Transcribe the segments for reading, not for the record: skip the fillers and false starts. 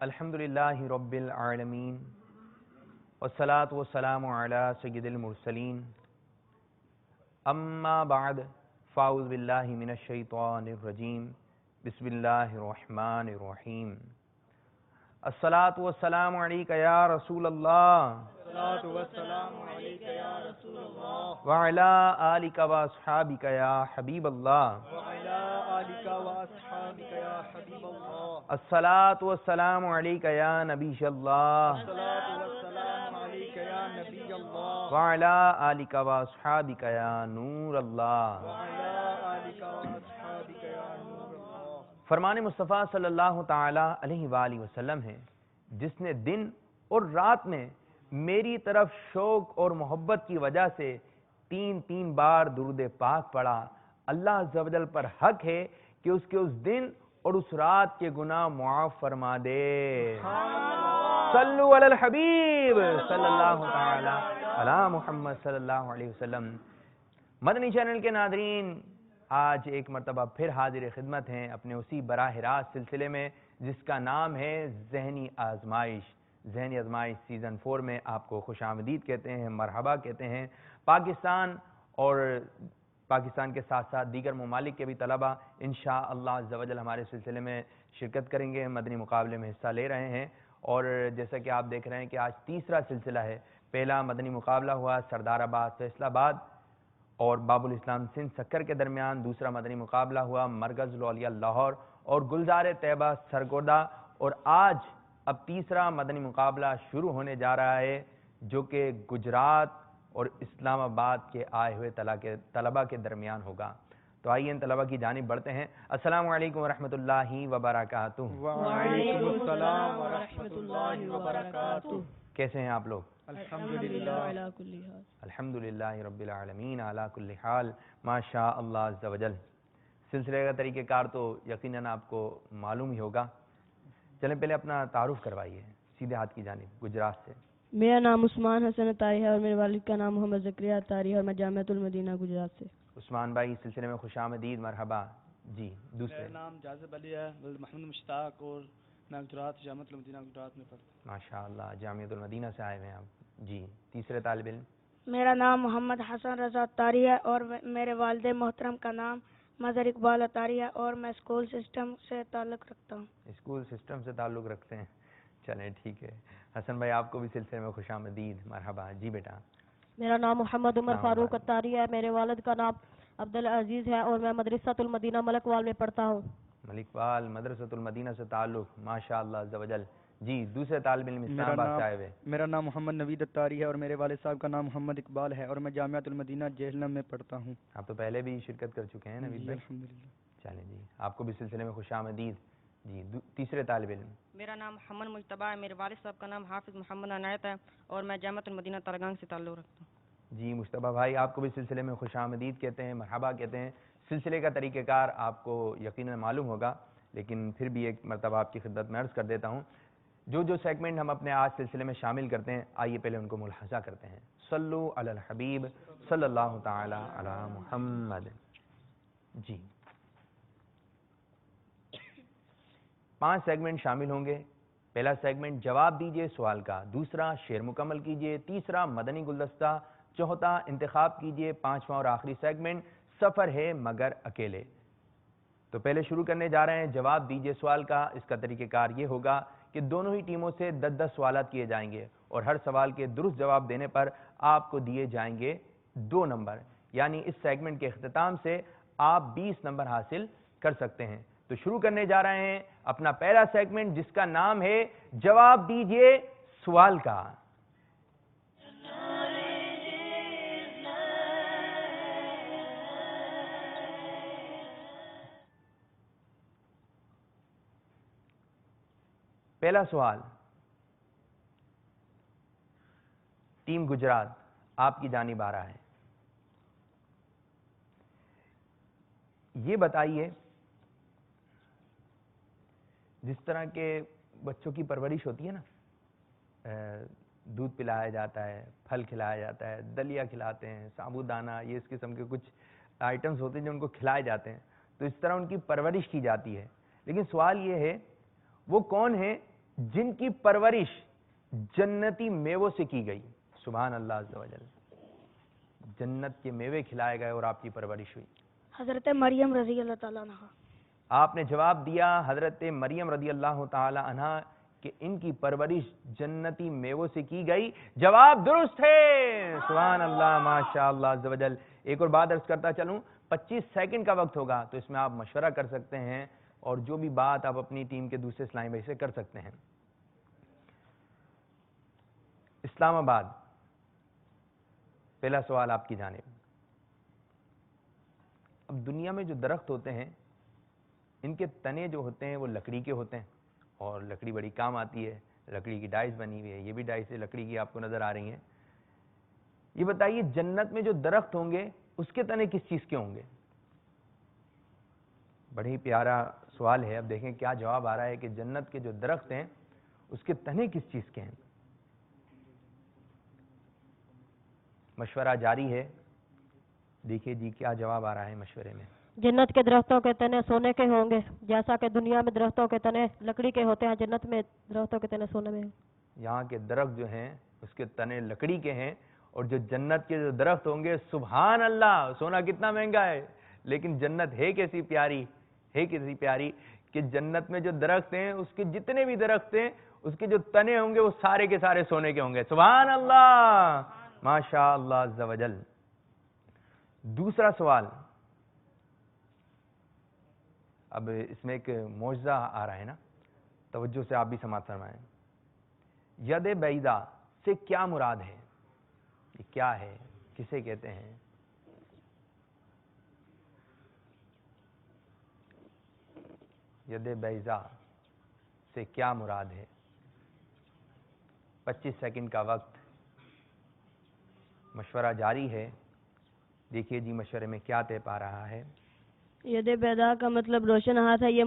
الحمدللہ رب العالمین والصلاة والسلام علی سید المرسلین اما بعد فاعوذ باللہ من الشیطان الرجیم بسم اللہ الرحمن الرحیم الصلاة والسلام علیک یا رسول اللہ وعلی آلک واصحابک یا حبیب اللہ الصلاة والسلام علیک یا نبی اللہ وعلی آلک واصحابک یا نور اللہ فرمان مصطفیٰ صلی اللہ تعالی علیہ وآلہ وسلم ہے، جس نے دن اور رات میں میری طرف شوق اور محبت کی وجہ سے تین بار درود پاک پڑھا، اللہ عز و جل پر حق ہے کہ اس کے اس دن اور اس رات کے گناہ معاف فرما دے۔ صلو علی الحبیب صلی اللہ تعالی علی محمد صلی اللہ علیہ وسلم۔ مدنی چینل کے ناظرین، آج ایک مرتبہ پھر حاضر خدمت ہیں اپنے اسی براہ راست سلسلے میں جس کا نام ہے ذہنی آزمائش۔ ذہنی آزمائش سیزن 4 میں آپ کو خوش آمدید کہتے ہیں، مرحبا کہتے ہیں۔ پاکستان اور پاکستان کے ساتھ ساتھ دیگر ممالک کے بھی طلبہ انشاءاللہ عز و جل ہمارے سلسلے میں شرکت کریں گے، مدنی مقابلے میں حصہ لے رہے ہیں۔ اور جیسا کہ آپ دیکھ رہے ہیں کہ آج تیسرا سلسلہ ہے۔ پہلا مدنی مقابلہ ہوا سردار آباد فیصل آباد اور باب الاسلام سندھ سکر کے درمیان، دوسرا مدنی مقابلہ ہوا مرکز الاولیاء لاہور اور گلزار طیبہ سرگودا، اور آج اب تیسرا مدنی مقابلہ شروع ہونے جا رہا ہے جو کہ گجرات اور اسلام آباد کے آئے ہوئے طلبہ کے درمیان ہوگا۔ تو آئیے ان طلبہ کی جانب بڑھتے ہیں۔ السلام علیکم ورحمۃ اللہ وبرکاتہ۔ وعلیکم السلام ورحمۃ اللہ وبرکاتہ۔ کیسے ہیں آپ لوگ؟ الحمدللہ الحمدللہ رب العالمین علی کل حال، ماشاء اللہ عز و جل۔ سلسلے کا طریقہ کار تو یقیناً آپ کو معلوم ہی ہوگا۔ چلیں پہلے اپنا تعارف کروائیے سیدھے ہاتھ کی جانب گجرات سے۔ میرا نام عثمان حسن اطاری ہے اور میرے والد کا نام محمد زکریا اطاری ہے اور میں جامعۃ المدینہ گجرات سے۔ عثمان بھائی سلسلے میں خوش آمدید، مرحبا۔ جی دوسرے۔ میرا نام جاذب علی ہے، محمد مشتاق، اور میں گجرات جامعۃ المدینہ گجرات میں پڑھتا ہوں۔ ماشاء اللہ جامعۃ المدینہ سے آئے ہوئے ہیں آپ۔ جی تیسرے طالب علم۔ میرا نام محمد حسن رضا اطاری ہے اور میرے والد محترم کا نام مظہر اقبال اطاری ہے اور میں اسکول سسٹم سے تعلق رکھتا ہوں۔ اسکول سسٹم سے تعلق رکھتے ہیں، چلیں ٹھیک ہے۔ حسن بھائی آپ کو بھی سلسلے میں خوش آمدید، مرحبا۔ جی بیٹا۔ میرا نام محمد عمر فاروق اطاری ہے، میرے والد کا نام عبدالعزیز ہے اور میں مدرسۃ المدینہ ملک وال میں پڑھتا ہوں۔ ملک وال مدرسۃ المدینہ سے تعلق، ماشاء اللہ عز و جل۔ جی دوسرے طالب علم اسلام آباد سے آئے ہوئے۔ میرا نام محمد نوید اطاری ہے اور میرے والد صاحب کا نام محمد اقبال ہے اور میں جامعۃ المدینہ جہلم میں پڑھتا ہوں۔ آپ تو پہلے بھی شرکت کر چکے ہیں نوید بھائی۔ الحمدللہ۔ چلیں جی آپ کو بھی سلسلے میں خوش آمدید۔ جی تیسرے طالب علم۔ میرا نام محمد مجتبی ہے، میرے والد صاحب کا نام حافظ محمد عنایت ہے اور میں جامعۃ المدینہ ترگنگ سے تعلق رکھتا ہوں۔ جی مجتبی بھائی آپ کو بھی سلسلے میں خوش آمدید کہتے ہیں، مرحبا کہتے ہیں۔ سلسلے کا طریقہ کار آپ کو یقیناً معلوم ہوگا، لیکن پھر بھی ایک مرتبہ آپ کی خدمت میں عرض کر دیتا ہوں۔ جو سیگمنٹ ہم اپنے آج سلسلے میں شامل کرتے ہیں، آئیے پہلے ان کو ملاحظہ کرتے ہیں۔ صلو علی الحبیب صلی اللہ تعالی علی محمد۔ جی 5 سیگمنٹ شامل ہوں گے۔ پہلا سیگمنٹ جواب دیجئے سوال کا، دوسرا شعر مکمل کیجئے، تیسرا مدنی گلدستہ، چوتھا انتخاب کیجئے، پانچواں اور آخری سیگمنٹ سفر ہے مگر اکیلے۔ تو پہلے شروع کرنے جا رہے ہیں جواب دیجئے سوال کا۔ اس کا طریقہ کار یہ ہوگا کہ دونوں ہی ٹیموں سے 10 سوالات کیے جائیں گے اور ہر سوال کے درست جواب دینے پر آپ کو دیے جائیں گے 2 نمبر، یعنی اس سیگمنٹ کے اختتام سے آپ 20 نمبر حاصل کر سکتے ہیں۔ تو شروع کرنے جا رہے ہیں اپنا پہلا سیگمنٹ جس کا نام ہے جواب دیجئے سوال کا۔ پہلا سوال ٹیم گجرات آپ کی جانب آ رہا ہے۔ یہ بتائیے جس طرح کے بچوں کی پرورش ہوتی ہے نا، دودھ پلایا جاتا ہے، پھل کھلایا جاتا ہے، دلیا کھلاتے ہیں، ثابوت دانہ، یہ اس قسم کے کچھ آئٹمز ہوتے ہیں جو ان کو کھلائے جاتے ہیں، تو اس طرح ان کی پرورش کی جاتی ہے۔ لیکن سوال یہ ہے وہ کون ہیں جن کی پرورش جنتی میووں سے کی گئی. سبحان اللہ عز و جل. جنت کے میوے کھلائے گئے اور آپ کی پرورش ہوئی. حضرت مریم رضی اللہ تعالیٰ عنہ. آپ نے جواب دیا حضرت مریم رضی اللہ تعالی عنہ کہ ان کی پرورش جنتی میووں سے کی گئی. جواب درست ہے. سبحان اللہ ماشاء اللہ عز و جل. ایک اور بات عرض کرتا چلوں, 25 سیکنڈ کا وقت ہوگا تو اس میں آپ مشورہ کر سکتے ہیں اور جو بھی بات آپ اپنی ٹیم کے دوسرے اسلامی بھائی سے کر سکتے ہیں. اسلام آباد, پہلا سوال آپ کی جانب. اب دنیا میں جو درخت ہوتے ہیں ان کے تنے جو ہوتے ہیں وہ لکڑی کے ہوتے ہیں اور لکڑی بڑی کام آتی ہے. لکڑی کی ڈائز بنی ہوئی ہے, یہ بھی ڈائز لکڑی کی آپ کو نظر آ رہی ہیں. یہ بتائیے جنت میں جو درخت ہوں گے اس کے تنے کس چیز کے ہوں گے؟ بڑی پیارا سوال ہے. اب دیکھیں کیا جواب آ رہا ہے کہ جنت کے جو درخت ہیں اس کے تنے کس چیز کے ہیں. مشورہ جاری ہے. دیکھیے جی کیا جواب آ رہا ہے مشورے میں. جنت کے درختوں کے تنے سونے کے ہوں گے, جیسا کہ دنیا میں درختوں کے تنے لکڑی کے ہوتے ہیں, جنت میں درختوں کے تنے سونے میں. یہاں کے درخت جو ہیں اس کے تنے لکڑی کے ہیں اور جو جنت کے جو درخت ہوں گے, سبحان اللہ, سونا کتنا مہنگا ہے لیکن جنت ہے کیسی پیاری, ہے کیسی پیاری کہ جنت میں جو درخت ہیں اس کے جتنے بھی درخت ہیں اس کے جو تنے ہوں گے وہ سارے کے سارے سونے کے ہوں گے. سبحان اللہ ماشاء اللہ عز و جل. دوسرا سوال. اب اس میں ایک معجزہ آ رہا ہے نا, توجہ سے آپ بھی سماعت فرمائیں. ید بیضا سے کیا مراد ہے؟ یہ کیا ہے, کسے کہتے ہیں؟ ید بیضا سے کیا مراد ہے؟ 25 سیکنڈ کا وقت. مشورہ جاری ہے. دیکھیے جی مشورے میں کیا طے پا رہا ہے. ید بیضا کا مطلب روشن ہاتھ ہے. یہ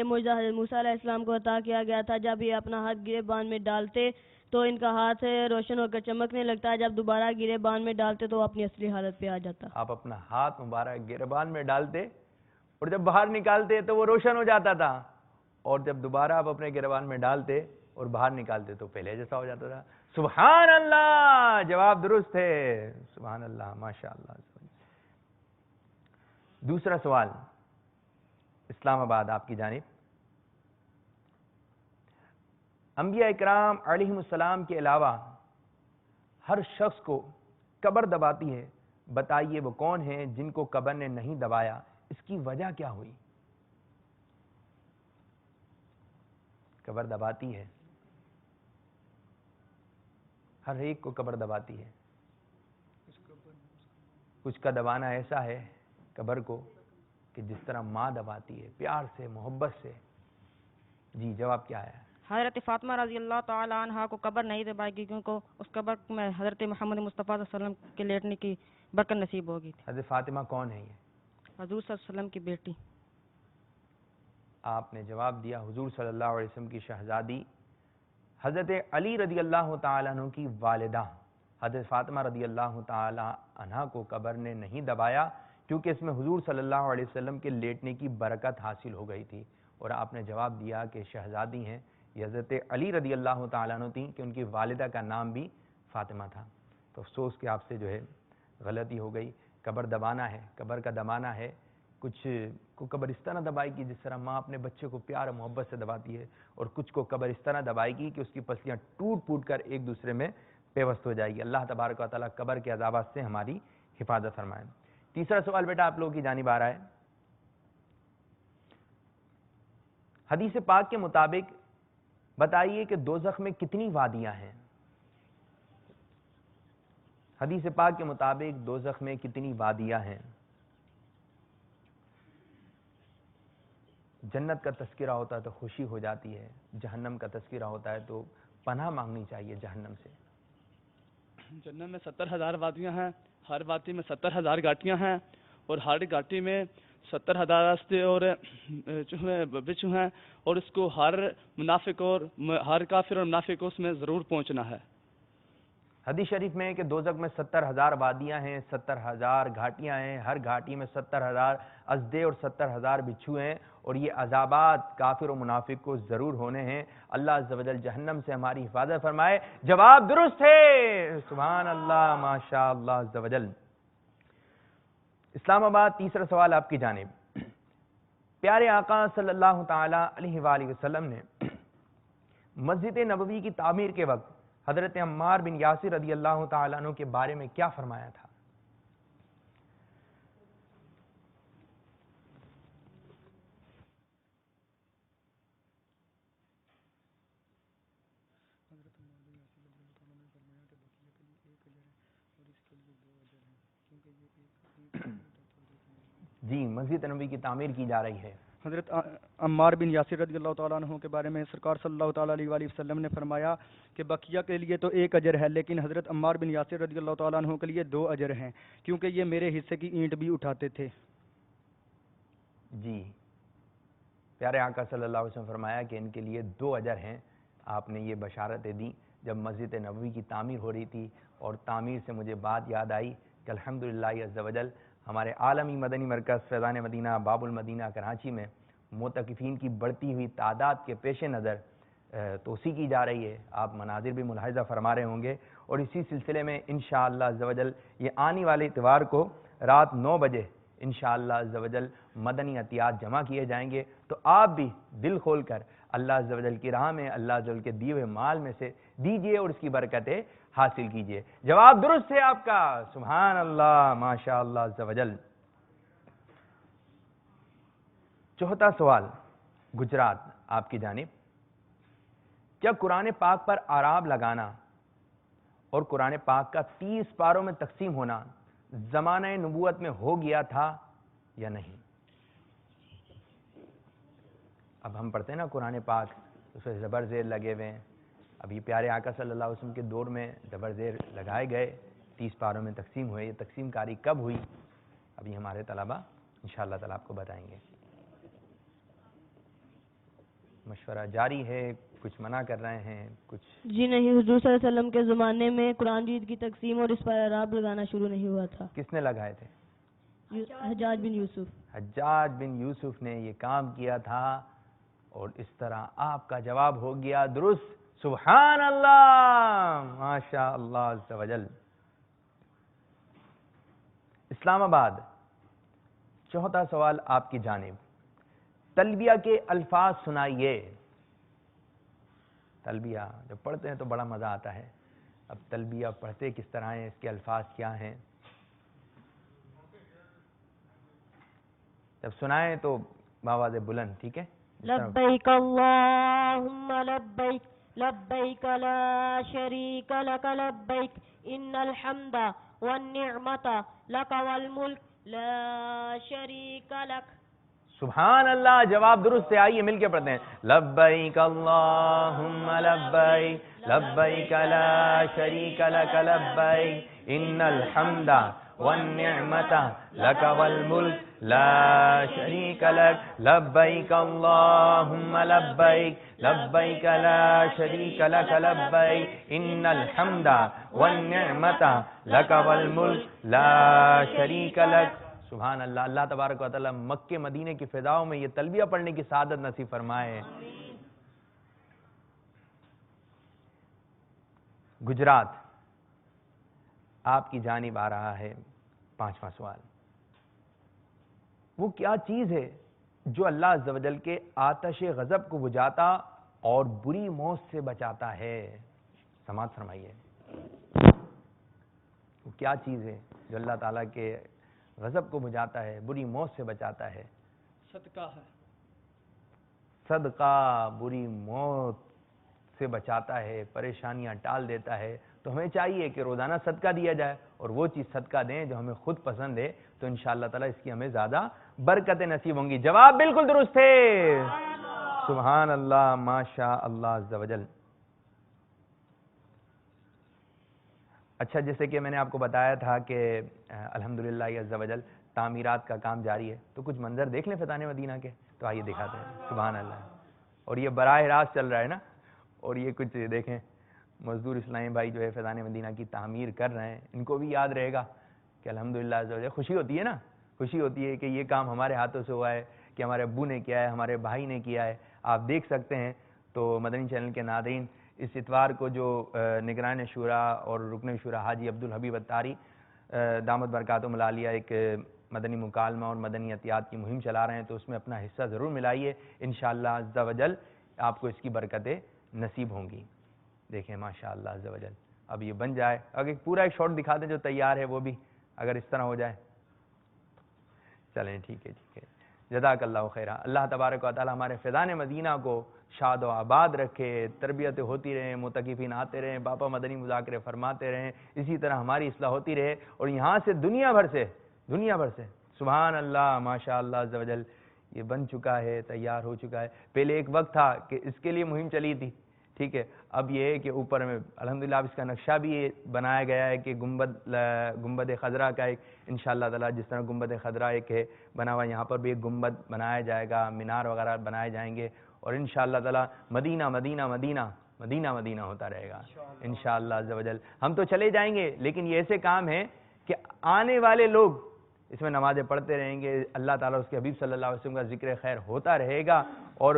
معجزہ حضرت موسیٰ علیہ السلام کو عطا کیا گیا تھا. جب یہ اپنا ہاتھ گرے بان میں ڈالتے تو ان کا ہاتھ روشن ہو کر چمکنے لگتا ہے. جب دوبارہ گرے بان میں ڈالتے تو وہ اپنی اصلی حالت پہ آ جاتا. آپ اپنا ہاتھ مبارک گریبان میں ڈالتے اور جب باہر نکالتے تو وہ روشن ہو جاتا تھا, اور جب دوبارہ آپ اپنے گریبان میں ڈالتے اور باہر نکالتے تو پہلے جیسا ہو جاتا تھا. سبحان اللہ, جواب درست ہے. سبحان اللہ ماشاء اللہ. دوسرا سوال اسلام آباد آپ کی جانب. انبیاء اکرام علیہم السلام کے علاوہ ہر شخص کو قبر دباتی ہے. بتائیے وہ کون ہیں جن کو قبر نے نہیں دبایا, اس کی وجہ کیا ہوئی؟ قبر دباتی ہے, ہر ایک کو قبر دباتی ہے. کچھ کا دبانا ایسا ہے قبر کو کہ جس طرح ماں دباتی ہے, پیار سے, محبت سے. جی جواب کیا ہے؟ حضرت فاطمہ رضی اللہ تعالی عنہا کو قبر نہیں دبائے گی کیونکہ اس قبر میں حضرت محمد مصطفیٰ صلی اللہ علیہ وسلم کے لیٹنے کی برکت نصیب ہوگی. حضرت فاطمہ کون ہے؟ یہ حضور صلی اللہ علیہ وسلم کی بیٹی. آپ نے جواب دیا حضور صلی اللہ علیہ وسلم کی شہزادی حضرت علی رضی اللہ تعالیٰ عنہ کی والدہ حضرت فاطمہ رضی اللہ تعالیٰ عنہ کو قبر نے نہیں دبایا کیونکہ اس میں حضور صلی اللہ علیہ وسلم کے لیٹنے کی برکت حاصل ہو گئی تھی. اور آپ نے جواب دیا کہ شہزادی ہیں یہ حضرت علی رضی اللہ تعالیٰ عنہ تھیں کہ ان کی والدہ کا نام بھی فاطمہ تھا. تو افسوس کہ آپ سے جو ہے غلطی ہو گئی. قبر دبانا ہے, قبر کا دبانا ہے. کچھ کو قبر اس طرح دبائے گی جس طرح ماں اپنے بچے کو پیار اور محبت سے دباتی ہے, اور کچھ کو قبر اس طرح دبائے گی کہ اس کی پسلیاں ٹوٹ پھوٹ کر ایک دوسرے میں پیوست ہو جائے گی. اللہ تبارک و تعالیٰ قبر کے عذابات سے ہماری حفاظت فرمائے. تیسرا سوال بیٹا آپ لوگوں کی جانب آ رہا ہے. حدیث پاک کے مطابق بتائیے کہ دوزخ میں کتنی وادیاں ہیں؟ حدیث پاک کے مطابق دوزخ میں کتنی وادیاں ہیں؟ جنت کا تذکرہ ہوتا ہے تو خوشی ہو جاتی ہے, جہنم کا تذکرہ ہوتا ہے تو پناہ مانگنی چاہیے جہنم سے. جنت میں 70,000 وادیاں ہیں, ہر وادی میں 70,000 گھاٹیاں ہیں, اور ہر گھاٹی میں 70,000 راستے اور بچھو ہیں, اور اس کو ہر منافق اور ہر کافر اور منافق کو اس میں ضرور پہنچنا ہے. حدیث شریف میں ہے کہ دوزخ میں 70,000 وادیاں ہیں، 70,000 گھاٹیاں ہیں، ہر گھاٹی میں 70,000 ازدے اور 70,000 بچھو ہیں، اور یہ عذابات کافر و منافق کو ضرور ہونے ہیں۔ اللہ عز و جل جہنم سے ہماری حفاظت فرمائے۔ جواب درست ہے، سبحان اللہ، ماشاء اللہ عز و جل۔ اسلام آباد تیسرا سوال آپ کی جانب۔ پیارے آقا صلی اللہ تعالی علیہ وآلہ وسلم نے مسجد نبوی کی تعمیر کے وقت حضرت عمار بن یاسر رضی اللہ تعالیٰ عنہ کے بارے میں کیا فرمایا تھا؟ جی، مسجد نبوی کی تعمیر کی جا رہی ہے۔ حضرت عمار بن یاسر رضی اللہ تعالیٰ عنہ کے بارے میں سرکار صلی اللہ تعالیٰ علیہ وآلہ وسلم نے فرمایا کہ بقیہ کے لیے تو ایک اجر ہے، لیکن حضرت عمار بن یاسر رضی اللہ تعالیٰ عنہ کے لیے 2 اجر ہیں، کیونکہ یہ میرے حصے کی اینٹ بھی اٹھاتے تھے۔ جی، پیارے آقا صلی اللہ علیہ وسلم فرمایا کہ ان کے لیے 2 اجر ہیں۔ آپ نے یہ بشارتیں دی جب مسجد نبوی کی تعمیر ہو رہی تھی، اور تعمیر سے مجھے بات یاد آئی کہ الحمدللہ عز و جل ہمارے عالمی مدنی مرکز فیضان مدینہ باب المدینہ کراچی میں معتکفین کی بڑھتی ہوئی تعداد کے پیش نظر توسیع کی جا رہی ہے۔ آپ مناظر بھی ملاحظہ فرما رہے ہوں گے، اور اسی سلسلے میں انشاءاللہ عز و جل یہ آنے والے اتوار کو رات 9 بجے انشاءاللہ عز و جل مدنی عطیات جمع کیے جائیں گے، تو آپ بھی دل کھول کر اللہ عز و جل کی راہ میں اللہ عز و جل کے دیے ہوئے مال میں سے دیجئے اور اس کی برکتیں حاصل کیجئے۔ جواب درست ہے آپ کا، سبحان اللہ، ماشاء اللہ عز و جل۔ چوتھا سوال گجرات آپ کی جانب۔ کیا قرآن پاک پر اعراب لگانا اور قرآن پاک کا 30 پاروں میں تقسیم ہونا زمانہ نبوت میں ہو گیا تھا یا نہیں؟ اب ہم پڑھتے ہیں نا قرآن پاک، اس پہ زبر زیر لگے ہوئے ہیں۔ ابھی پیارے آقا صلی اللہ علیہ وسلم کے دور میں زبر زیر لگائے گئے، 30 پاروں میں تقسیم ہوئے۔ یہ تقسیم کاری کب ہوئی؟ ابھی ہمارے طلبہ انشاءاللہ تعالیٰ آپ کو بتائیں گے۔ مشورہ جاری ہے، کچھ منع کر رہے ہیں، کچھ جی نہیں، حضور صلی اللہ علیہ وسلم کے زمانے میں قرآن مجید کی تقسیم اور اس پر اعراب لگانا شروع نہیں ہوا تھا۔ کس نے لگائے تھے؟ حجاج بن یوسف۔ حجاج بن یوسف نے یہ کام کیا تھا، اور اس طرح آپ کا جواب ہو گیا درست، سبحان اللہ، ماشاء اللہ عز و جل۔ اسلام آباد چوتھا سوال آپ کی جانب۔ تلبیہ کے الفاظ سنائیے۔ تلبیہ جب پڑھتے ہیں تو بڑا مزہ آتا ہے، اب تلبیہ پڑھتے کس طرح ہیں، اس کے الفاظ کیا ہیں؟ جب سنائیں تو بآواز بلند، ٹھیک ہے؟ لبیک اللہم لبیک لبیک لا شریک لک لبیک ان الحمد والنعمت لک والملک لا شریک لک۔ سبحان اللہ، جواب درست ہے۔ آئیے مل کے پڑھتے ہیں۔ لبیک اللہم لبیک لبیک لا شریک لک لبیک ان الحمد والنعمت لک والملک لا شریک لک لبیک اللہم لبیک لبیک لا شریک لک لبیک ان الحمد والنعمت لک والملک لا شریک لک۔ سبحان اللہ، اللہ تبارک و تعالی مکہ مدینے کی فضاؤں میں یہ تلبیہ پڑھنے کی سعادت نصیب فرمائے۔ گجرات آپ کی جانب آ رہا ہے 5واں سوال۔ وہ کیا چیز ہے جو اللہ عز و جل کے آتش غضب کو بجھاتا اور بری موت سے بچاتا ہے؟ سماعت فرمائیے۔ وہ کیا چیز ہے جو اللہ تعالیٰ کے غضب کو بجھاتا ہے، بری موت سے بچاتا ہے؟ صدقہ ہے۔ صدقہ بری موت سے بچاتا ہے، پریشانیاں ٹال دیتا ہے۔ تو ہمیں چاہیے کہ روزانہ صدقہ دیا جائے، اور وہ چیز صدقہ دیں جو ہمیں خود پسند ہے، تو انشاءاللہ تعالیٰ اس کی ہمیں زیادہ برکتیں نصیب ہوں گی۔ جواب بالکل درست ہے، سبحان اللہ، ماشاء اللہ عز و جل۔ اچھا، جیسے کہ میں نے آپ کو بتایا تھا کہ الحمدللہ عز و جل تعمیرات کا کام جاری ہے، تو کچھ منظر دیکھ لیں فیضان مدینہ کے، تو آئیے دکھاتے ہیں۔ سبحان اللہ، اور یہ براہ راست چل رہا ہے نا، اور یہ کچھ دیکھیں مزدور اسلامی بھائی جو ہے فیضان مدینہ کی تعمیر کر رہے ہیں، ان کو بھی یاد رہے گا کہ الحمدللہ عز و جل خوشی ہوتی ہے نا، خوشی ہوتی ہے کہ یہ کام ہمارے ہاتھوں سے ہوا ہے، کہ ہمارے ابو نے کیا ہے، ہمارے بھائی نے کیا ہے. آپ دیکھ سکتے ہیں. تو مدنی چینل کے ناظرین، اس اتوار کو جو نگران شورا اور رکن شورا حاجی عبدالحبیب اتاری دامت برکاتہم العالیہ ایک مدنی مکالمہ اور مدنی عطیات کی مہم چلا رہے ہیں، تو اس میں اپنا حصہ ضرور ملائیے. انشاءاللہ عز و جل آپ کو اس کی برکتیں نصیب ہوں گی. دیکھیں ماشاءاللہ عز و جل، اب یہ بن جائے. اگر پورا ایک شاٹ دکھا دیں جو تیار ہے، وہ بھی اگر اس طرح ہو جائے. چلیں ٹھیک ہے. جزاک اللہ خیرہ. اللہ تبارک و تعالی ہمارے فیضان مدینہ کو شاد و آباد رکھے، تربیت ہوتی رہیں، معتکفین آتے رہیں، باپا مدنی مذاکرے فرماتے رہیں، اسی طرح ہماری اصلاح ہوتی رہے، اور یہاں سے دنیا بھر سے سبحان اللہ ماشاءاللہ عز و جل یہ بن چکا ہے، تیار ہو چکا ہے. پہلے ایک وقت تھا کہ اس کے لیے مہم چلی تھی، ٹھیک ہے. اب یہ ہے کہ اوپر میں الحمدللہ اب اس کا نقشہ بھی بنایا گیا ہے کہ گنبد خضرا کا ایک انشاءاللہ تعالی، جس طرح گنبد خضرا ایک ہے بنا ہوا، یہاں پر بھی ایک گنبد بنایا جائے گا، مینار وغیرہ بنائے جائیں گے، اور انشاءاللہ تعالی مدینہ مدینہ مدینہ مدینہ مدینہ ہوتا رہے گا انشاءاللہ عز و جل. ہم تو چلے جائیں گے، لیکن یہ ایسے کام ہیں کہ آنے والے لوگ اس میں نمازیں پڑھتے رہیں گے، اللہ تعالیٰ اس کے حبیب صلی اللہ علیہ وسلم کا ذکر خیر ہوتا رہے گا، اور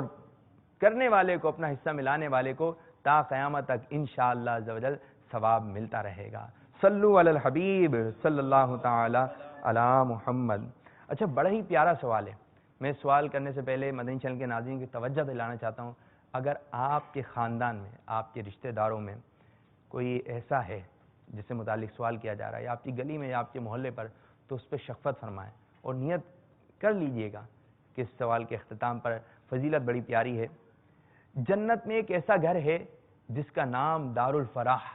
کرنے والے کو، اپنا حصہ ملانے والے کو تا قیامت تک انشاءاللہ عز و جل ثواب ملتا رہے گا. صلو علی الحبیب صلی اللہ تعالی علی محمد. اچھا، بڑا ہی پیارا سوال ہے. میں سوال کرنے سے پہلے مدنی چینل کے ناظرین کی توجہ دلانا چاہتا ہوں. اگر آپ کے خاندان میں، آپ کے رشتہ داروں میں کوئی ایسا ہے جس سے متعلق سوال کیا جا رہا ہے، یا آپ کی گلی میں یا آپ کے محلے پر، تو اس پہ شفقت فرمائیں اور نیت کر لیجئے گا کہ اس سوال کے اختتام پر فضیلت بڑی پیاری ہے. جنت میں ایک ایسا گھر ہے جس کا نام دار الفرح،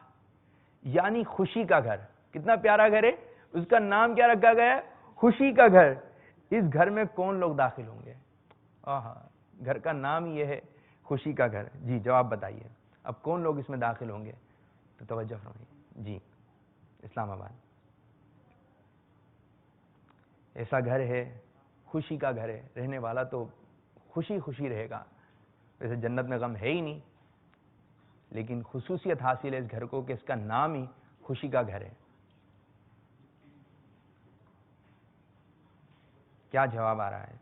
یعنی خوشی کا گھر. کتنا پیارا گھر ہے، اس کا نام کیا رکھا گیا ہے؟ خوشی کا گھر. اس گھر میں کون لوگ داخل ہوں گے؟ گھر کا نام یہ ہے خوشی کا گھر. جی جواب بتائیے، اب کون لوگ اس میں داخل ہوں گے؟ تو توجہ فرمائیے. جی اسلام آباد. ایسا گھر ہے، خوشی کا گھر ہے، رہنے والا تو خوشی خوشی رہے گا. ویسے جنت میں غم ہے ہی نہیں، لیکن خصوصیت حاصل ہے اس گھر کو کہ اس کا نام ہی خوشی کا گھر ہے. کیا جواب آ رہا ہے؟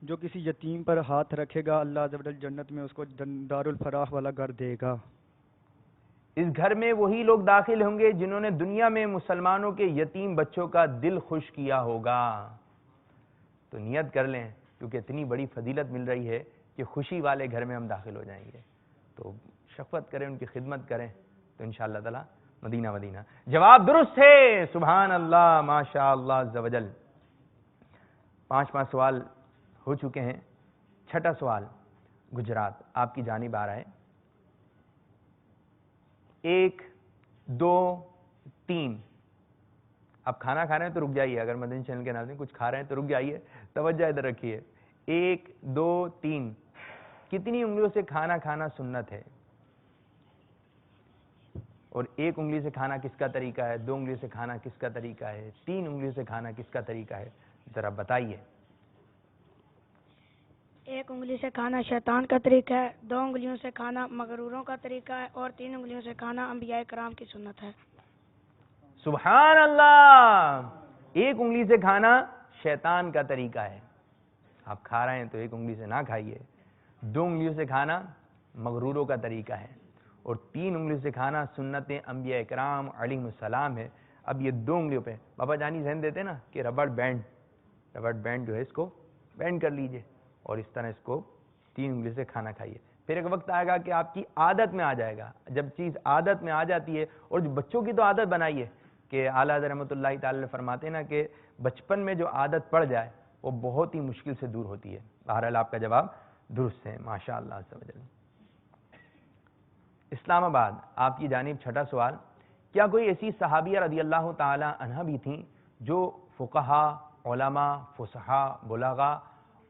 جو کسی یتیم پر ہاتھ رکھے گا اللہ عز و جل جنت میں اس کو دار الفراح والا گھر دے گا. اس گھر میں وہی لوگ داخل ہوں گے جنہوں نے دنیا میں مسلمانوں کے یتیم بچوں کا دل خوش کیا ہوگا. تو نیت کر لیں، کیونکہ اتنی بڑی فضیلت مل رہی ہے کہ خوشی والے گھر میں ہم داخل ہو جائیں گے. تو شفقت کریں، ان کی خدمت کریں، تو انشاءاللہ تعالی مدینہ مدینہ. جواب درست ہے، سبحان اللہ ماشاءاللہ عز و جل. 5 سوال ہو چکے ہیں. 6واں سوال گجرات آپ کی جانب آ رہا ہے. 1 2 3. آپ کھانا کھا رہے ہیں تو رک جائیے، اگر مدنی چینل کے ناظرین کچھ کھا رہے ہیں تو رک جائیے، توجہ ادھر رکھیے. 1 2 3. کتنی انگلیوں سے کھانا کھانا سنت ہے؟ اور 1 انگلی سے کھانا کس کا طریقہ ہے؟ 2 انگلی سے کھانا کس کا طریقہ ہے؟ 3 انگلیوں سے کھانا کس کا طریقہ ہے؟ ذرا بتائیے. 1 انگلی سے کھانا شیطان کا طریقہ ہے، 2 انگلیوں سے کھانا مغروروں کا طریقہ ہے، اور 3 انگلیوں سے کھانا انبیاء کرام کی سنت ہے. سبحان اللہ. 1 انگلی سے کھانا شیطان کا طریقہ ہے. آپ کھا رہے ہیں تو 1 انگلی سے نہ کھائیے. 2 انگلیوں سے کھانا مغروروں کا طریقہ ہے، اور 3 انگلیوں سے کھانا سنت انبیاء کرام علیہ السلام ہے. اب یہ 2 انگلیوں پہ بابا جانی ذہن دیتے نا کہ ربڑ بینڈ جو ہے اس کو بینڈ کر لیجئے، اور اس طرح اس کو 3 انگلی سے کھانا کھائیے. پھر ایک وقت آئے گا کہ آپ کی عادت میں آ جائے گا. جب چیز عادت میں آ جاتی ہے، اور جو بچوں کی تو عادت بنائیے کہ اعلیٰ حضرت رحمۃ اللہ تعالی فرماتے ہیں نا کہ بچپن میں جو عادت پڑ جائے وہ بہت ہی مشکل سے دور ہوتی ہے. بہرحال آپ کا جواب درست ہے ماشاءاللہ عز و جل. اسلام آباد آپ کی جانب 6واں سوال. کیا کوئی ایسی صحابیہ رضی اللہ تعالی عنہ بھی تھیں جو فقہا، علماء، فصحاء، بلغاء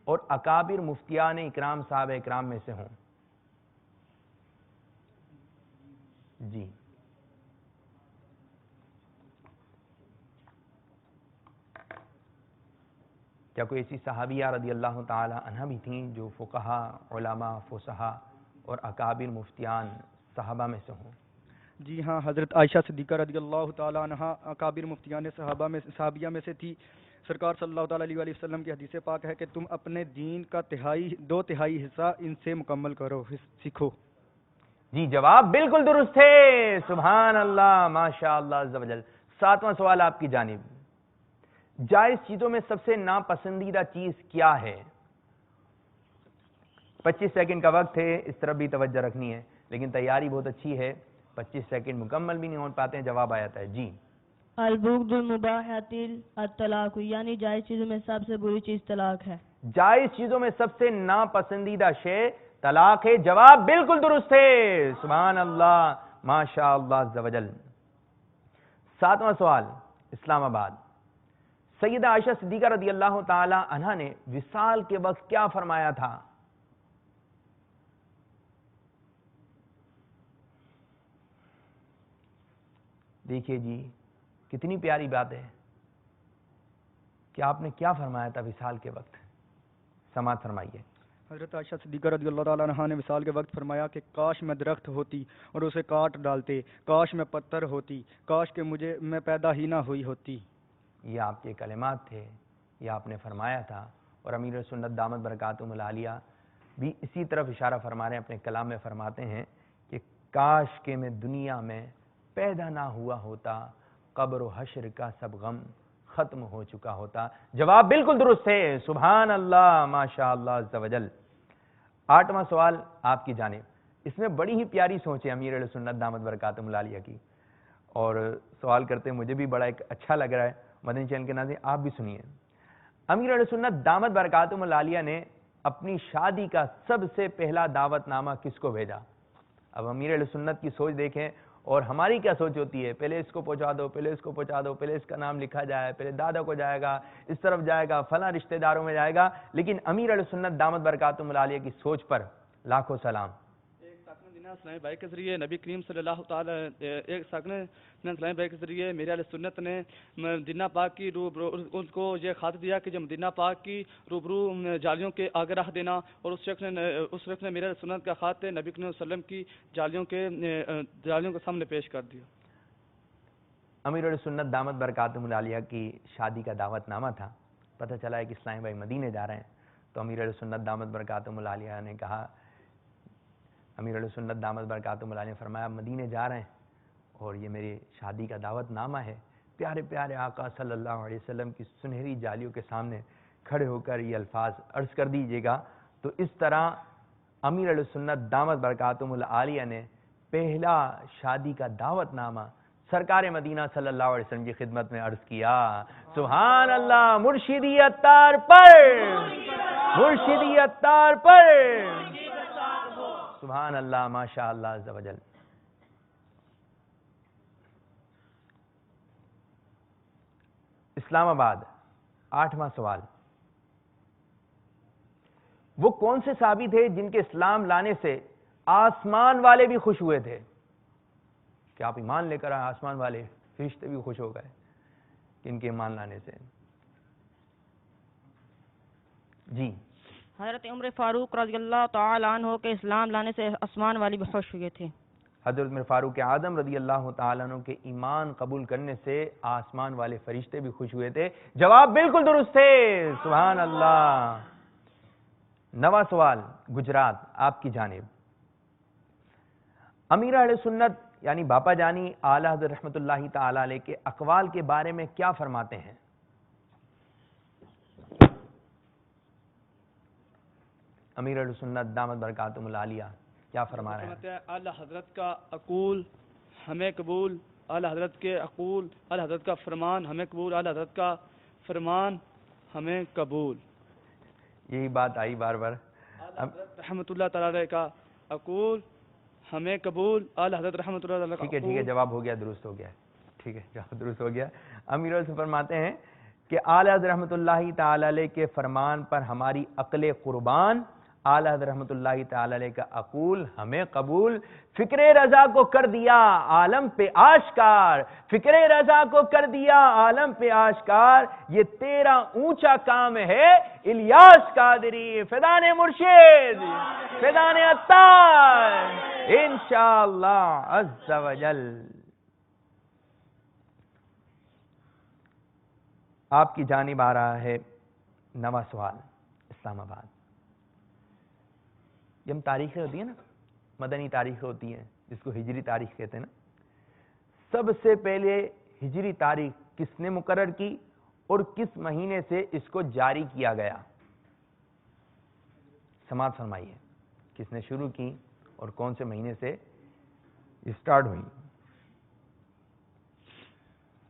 اور اکابر مفتیان اکرام صاحب اکرام میں سے ہوں؟ جی کیا کوئی ایسی صحابیہ رضی اللہ تعالی عنہ بھی تھیں جو فقہا، علماء، فصحاء اور اکابر مفتیان صحابہ میں سے ہوں؟ جی ہاں، حضرت عائشہ صدیقہ رضی اللہ تعالیٰ عنہ اکابر مفتیان صحابیہ میں سے تھی۔ سرکار صلی اللہ تعالیٰ علیہ وسلم کی حدیث پاک ہے کہ تم اپنے دین کا 2/3 حصہ ان سے مکمل کرو، سیکھو۔ جی جواب بالکل درست ہے، سبحان اللہ، ماشاء اللہ عز و جل۔ 7واں سوال آپ کی جانب، جائز چیزوں میں سب سے ناپسندیدہ چیز کیا ہے؟ 25 سیکنڈ کا وقت ہے، اس طرف بھی توجہ رکھنی ہے، لیکن تیاری بہت اچھی ہے، 25 سیکنڈ مکمل بھی نہیں ہو پاتے ہیں، جواب آ جاتا ہے۔ جی البغض المباحات الطلاق، یعنی جائز چیزوں میں سب سے بری چیز طلاق ہے۔ جائز چیزوں میں سب سے ناپسندیدہ شے طلاق ہے، جواب بالکل درست ہے، سبحان اللہ، ماشاء اللہ عز و جل۔ 7واں سوال، اسلام آباد، سیدہ عائشہ صدیقہ رضی اللہ تعالی عنہا نے وصال کے وقت کیا فرمایا تھا؟ دیکھیے جی، کتنی پیاری بات ہے کہ آپ نے کیا فرمایا تھا وصال کے وقت، سماعت فرمائیے۔ حضرت عائشہ صدیقہ رضی اللہ تعالیٰ عنہ نے وصال کے وقت فرمایا کہ کاش میں درخت ہوتی اور اسے کاٹ ڈالتے، کاش میں پتھر ہوتی، کاش کہ میں پیدا ہی نہ ہوئی ہوتی۔ یہ آپ کے کلمات تھے، یہ آپ نے فرمایا تھا، اور امیر سنت دامت برکاتہم العالیہ بھی اسی طرف اشارہ فرما رہے ہیں، اپنے کلام میں فرماتے ہیں کہ کاش کہ میں دنیا میں پیدا نہ ہوا ہوتا، قبر و حشر کا سب غم ختم ہو چکا ہوتا۔ جواب بالکل درست ہے، سبحان اللہ، ماشاء اللہ عز و جل۔ 8واں سوال آپ کی جانب، اس میں بڑی ہی پیاری سوچ ہے امیر علیہ سنت دامت برکاتہم العالیہ کی، اور سوال کرتے مجھے بھی بڑا ایک اچھا لگ رہا ہے، مدنی چینل کے ناظرین آپ بھی سنیے۔ امیر علیہ سنت دامت برکاتہم العالیہ نے اپنی شادی کا سب سے پہلا دعوت نامہ کس کو بھیجا؟ اب امیر علیہ سنت کی سوچ دیکھیں، اور ہماری کیا سوچ ہوتی ہے، پہلے اس کو پہنچا دو، پہلے اس کو پہنچا دو، پہلے اس کا نام لکھا جائے، پہلے دادا کو جائے گا، اس طرف جائے گا، فلاں رشتہ داروں میں جائے گا، لیکن امیر علیہ سنت دامت برکاتہم العالیہ کی سوچ پر لاکھوں سلام۔ اسلامی بھائی کے ذریعے نبی کریم صلی اللہ تعالی ایک اسلامی بھائی کے ذریعے میرے علیہ سنت نے مدینہ پاک کی ان کو یہ خط دیا کہ جو مدینہ پاک کی روبرو جالیوں کے آگے رکھ دینا، اور اس شخص نے میرے علیہ سنت کا خط نبی کریم صلی اللہ علیہ وسلم کی جالیوں کے سامنے پیش کر دیا۔ امیر علیہ سنت دامت برکاتہم العالیہ کی شادی کا دعوت نامہ تھا، پتہ چلا ہے کہ اسلامی بھائی مدینے جا رہے ہیں، تو امیر علیہ سنت دامت برکاتہم العالیہ نے کہا، امیر علیہ سنت دامت برکاتہم العالیہ نے فرمایا مدینے جا رہے ہیں اور یہ میری شادی کا دعوت نامہ ہے، پیارے پیارے آقا صلی اللہ علیہ وسلم کی سنہری جالیوں کے سامنے کھڑے ہو کر یہ الفاظ عرض کر دیجئے گا۔ تو اس طرح امیر علیہ سنت دامت برکاتہم العالیہ نے پہلا شادی کا دعوت نامہ سرکار مدینہ صلی اللہ علیہ وسلم کی خدمت میں عرض کیا۔ سبحان اللہ، مرشدی اتار پر، مرشدی اتار پر، سبحان اللہ، ماشاء اللہ عز و جل۔ اسلام آباد، 8واں سوال، وہ کون سے صحابی تھے جن کے اسلام لانے سے آسمان والے بھی خوش ہوئے تھے؟ کہ آپ ایمان لے کر آئے، آسمان والے فرشتے بھی خوش ہو گئے ان کے ایمان لانے سے؟ جی حضرت عمر فاروق رضی اللہ تعالی عنہ کے اسلام لانے سے آسمان والی بھی خوش ہوئے تھے۔ حضرت عمر فاروق اعظم رضی اللہ تعالیٰ عنہ کے ایمان قبول کرنے سے آسمان والے فرشتے بھی خوش ہوئے تھے۔ جواب بالکل درست ہے، سبحان اللہ۔ 9واں سوال گجرات، آپ کی جانب، امیر اہل سنت یعنی باپا جانی اعلیٰ حضرت رحمۃ اللہ تعالی علیہ کے اقوال کے بارے میں کیا فرماتے ہیں؟ امیر اہل سنت دامت برکاتہم العالیہ کیا فرما رہے ہیں؟ اعلیٰ حضرت کا اقول ہمیں قبول، اعلیٰ حضرت کے اقول، اعلیٰ حضرت کا فرمان ہمیں قبول، اعلیٰ حضرت کا فرمان ہمیں قبول۔ یہی بات آئی بار بار، رحمۃ اللہ تعالی کا اقول ہمیں قبول، اعلیٰ حضرت رحمۃ اللہ تعالی کا ٹھیک ہے ٹھیک ہے، جواب ہو گیا، درست ہو گیا، ٹھیک ہے جواب درست ہو گیا۔ امیر سے فرماتے ہیں کہ اعلیٰ حضرت رحمۃ اللہ تعالی علیہ کے فرمان پر ہماری عقل قربان، اعلیٰ حضرت رحمۃ اللہ تعالی علیہ کا اقول ہمیں قبول، فکر رضا کو کر دیا عالم پہ آشکار، فکر رضا کو کر دیا عالم پہ آشکار، یہ تیرا اونچا کام ہے الیاس قادری، فیضان مرشد، فیضان عطار، انشاءاللہ عز و جل۔ آپ کی جانب آ رہا ہے نواں سوال، اسلام آباد۔ یہ ہم تاریخیں ہوتی ہیں نا، مدنی تاریخیں ہوتی ہیں جس کو ہجری تاریخ کہتے ہیں نا، سب سے پہلے ہجری تاریخ کس نے مقرر کی اور کس مہینے سے اس کو جاری کیا گیا؟ سماعت فرمائیے، کس نے شروع کی اور کون سے مہینے سے اسٹارٹ ہوئی؟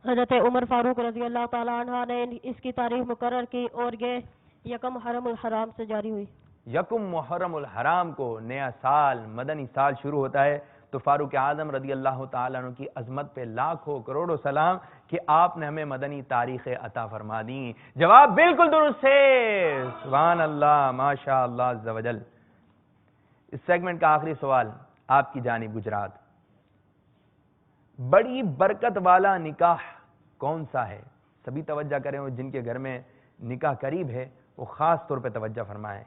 حضرت عمر فاروق رضی اللہ تعالیٰ عنہ نے اس کی تاریخ مقرر کی اور یہ یکم محرم الحرام سے جاری ہوئی۔ یکم محرم الحرام کو نیا سال، مدنی سال شروع ہوتا ہے، تو فاروق اعظم رضی اللہ تعالیٰ عنہ کی عظمت پہ لاکھوں کروڑوں سلام کہ آپ نے ہمیں مدنی تاریخیں عطا فرما دیں۔ جواب بالکل درست ہے، سبحان اللہ، ماشاء اللہ عز و جل۔ اس سیگمنٹ کا آخری سوال آپ کی جانب گجرات۔ بڑی برکت والا نکاح کون سا ہے؟ سبھی توجہ کریں، اور جن کے گھر میں نکاح قریب ہے وہ خاص طور پہ توجہ فرمائیں۔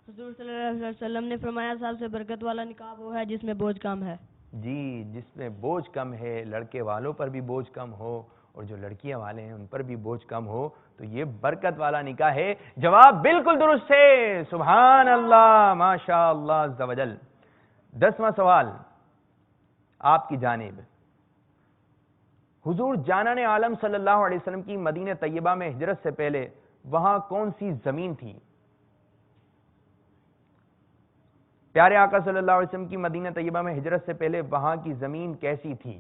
حضور صلی اللہ علیہ وسلم نے فرمایا سب سے برکت والا نکاح وہ ہے جس میں بوجھ کم ہے۔ جی، جس میں بوجھ کم ہے، لڑکے والوں پر بھی بوجھ کم ہو اور جو لڑکیاں والے ہیں ان پر بھی بوجھ کم ہو، تو یہ برکت والا نکاح ہے۔ جواب بالکل درست ہے، سبحان اللہ، ماشاء اللہ عز و جل۔ 10واں سوال آپ کی جانب۔ حضور جانان عالم صلی اللہ علیہ وسلم کی مدینہ طیبہ میں ہجرت سے پہلے وہاں کون سی زمین تھی؟ پیارے آقا صلی اللہ علیہ وسلم کی مدینہ طیبہ میں ہجرت سے پہلے وہاں کی زمین کیسی تھی؟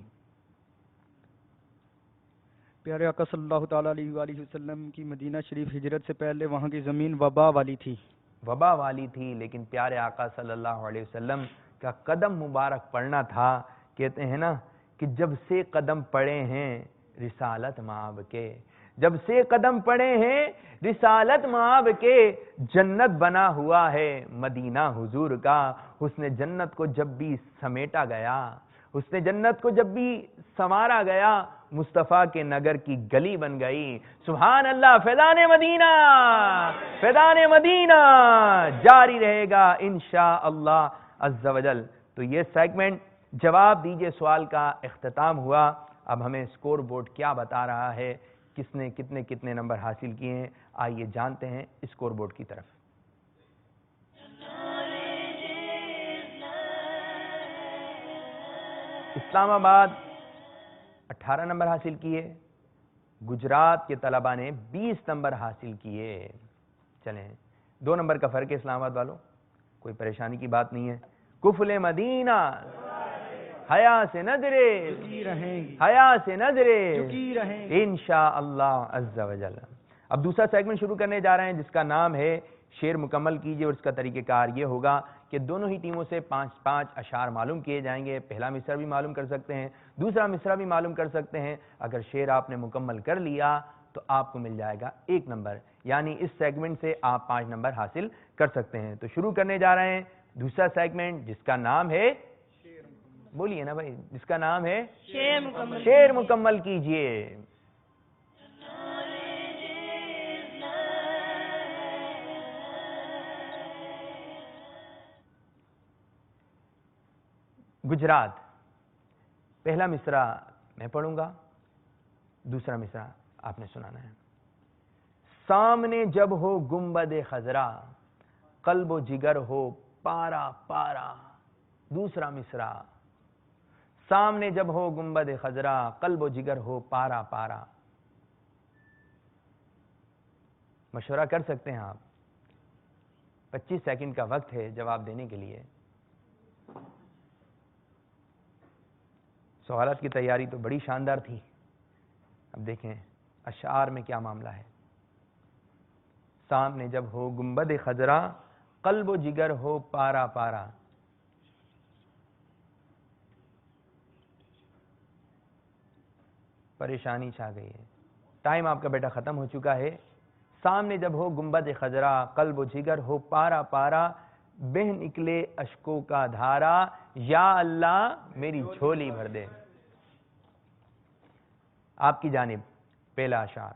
پیارے آقا صلی اللہ تعالیٰ علیہ وآلہ وسلم کی مدینہ شریف ہجرت سے پہلے وہاں کی زمین وبا والی تھی۔ وبا والی تھی، لیکن پیارے آقا صلی اللہ علیہ وسلم کا قدم مبارک پڑنا تھا۔ کہتے ہیں نا کہ جب سے قدم پڑے ہیں رسالت مآب کے، جب سے قدم پڑے ہیں رسالت مآب کے، جنت بنا ہوا ہے مدینہ حضور کا۔ حسن جنت کو جب بھی سمیٹا گیا، حسن جنت کو جب بھی سنوارا گیا، مصطفیٰ کے نگر کی گلی بن گئی۔ سبحان اللہ، فیضان مدینہ، فیضان مدینہ جاری رہے گا انشاءاللہ عز و جل۔ تو یہ سیگمنٹ جواب دیجئے سوال کا اختتام ہوا۔ اب ہمیں اسکور بورڈ کیا بتا رہا ہے، کس نے کتنے نمبر حاصل کیے ہیں، آئیے جانتے ہیں اسکور بورڈ کی طرف۔ اسلام آباد 18 نمبر حاصل کیے، گجرات کے طلبہ نے 20 نمبر حاصل کیے۔ چلیں، 2 نمبر کا فرق ہے اسلام آباد والوں، کوئی پریشانی کی بات نہیں ہے۔ کفل مدینہ حیا سے نظرے، حیا سے نظرے انشاءاللہ عز و جل۔ اب دوسرا سیگمنٹ شروع کرنے جا رہے ہیں جس کا نام ہے شعر مکمل کیجئے، اور اس کا طریقہ کار یہ ہوگا کہ دونوں ہی ٹیموں سے 5 اشعار معلوم کیے جائیں گے۔ پہلا مصرع بھی معلوم کر سکتے ہیں، دوسرا مصرع بھی معلوم کر سکتے ہیں۔ اگر شعر آپ نے مکمل کر لیا تو آپ کو مل جائے گا 1 نمبر، یعنی اس سیگمنٹ سے آپ 5 نمبر حاصل کر سکتے ہیں۔ تو شروع کرنے جا رہے ہیں دوسرا سیگمنٹ جس کا نام ہے، بولیے نا بھائی، جس کا نام ہے شعر مکمل کیجئے۔ گجرات، پہلا مصرع میں پڑھوں گا، دوسرا مصرع آپ نے سنانا ہے۔ سامنے جب ہو گنبد خضرا، قلب و جگر ہو پارا پارا۔ دوسرا مصرع، سامنے جب ہو گنبد خضرا، قلب و جگر ہو پارا پارا۔ مشورہ کر سکتے ہیں آپ، 25 سیکنڈ کا وقت ہے جواب دینے کے لیے۔ سوالات کی تیاری تو بڑی شاندار تھی، اب دیکھیں اشعار میں کیا معاملہ ہے۔ سامنے جب ہو گنبد خضرا، قلب و جگر ہو پارا پارا۔ پریشانی چھا گئی ہے، ٹائم آپ کا بیٹا ختم ہو چکا ہے۔ سامنے جب ہو گنبد خضرا، قلب و جگر ہو پارا پارا، بہ نکلے اشکوں کا دھارا، یا اللہ میری جھولی بھر دے۔ آپ کی جانب پہلا اشعار۔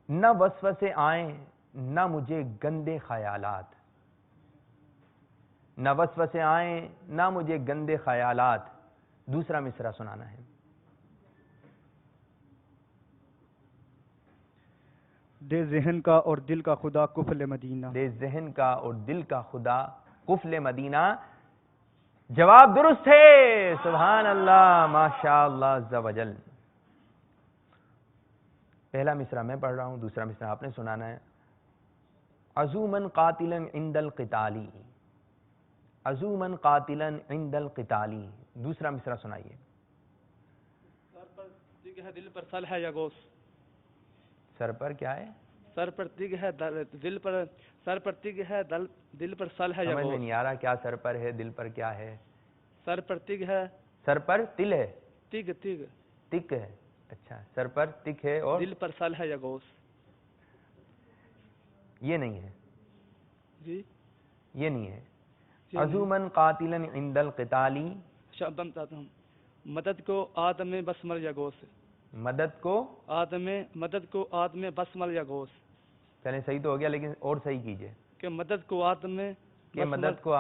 نہ وسوسے آئیں نہ مجھے گندے خیالات، نہ وسوسے آئیں نہ مجھے گندے خیالات. دوسرا مصرع سنانا ہے. دے ذہن کا اور دل کا خدا قفل مدینہ. دے ذہن کا اور دل کا خدا قفل مدینہ. جواب درست ہے. سبحان اللہ، ماشاء اللہ عز و جل. پہلا مصرع میں پڑھ رہا ہوں، دوسرا مصرع آپ نے سنانا ہے. عزومن قاتلا عند القتالی. عزومن قاتلا عند القتالی. دوسرا مصرع سنائیے. سر پر تیگ ہے دل پر سل ہے یا گوس. سر پر کیا ہے؟ سر پر تیگ ہے دل پر، سر پر تیگ ہے دل پر سل ہے یا سمجھ میں گوس. نہیں آ رہا کیا سر پر ہے دل پر کیا ہے. سر پر تیگ ہے، سر پر تل ہے، تیگ تیگ، تک ہے. اچھا، سر پر تک ہے اور دل پر سل ہے یا گوس. یہ نہیں ہے، جی یہ نہیں ہے. یہ نہیں. عزومن قاتلا عند القتالی. شبم چاہتا ہوں مدد کو آدم بسمل یا گوس. مدد کو، مدد کو آدم بسمل یا گوس. چلیں صحیح تو ہو گیا لیکن اور صحیح کیجئے کہ مدد کو آدم کہ مدد کو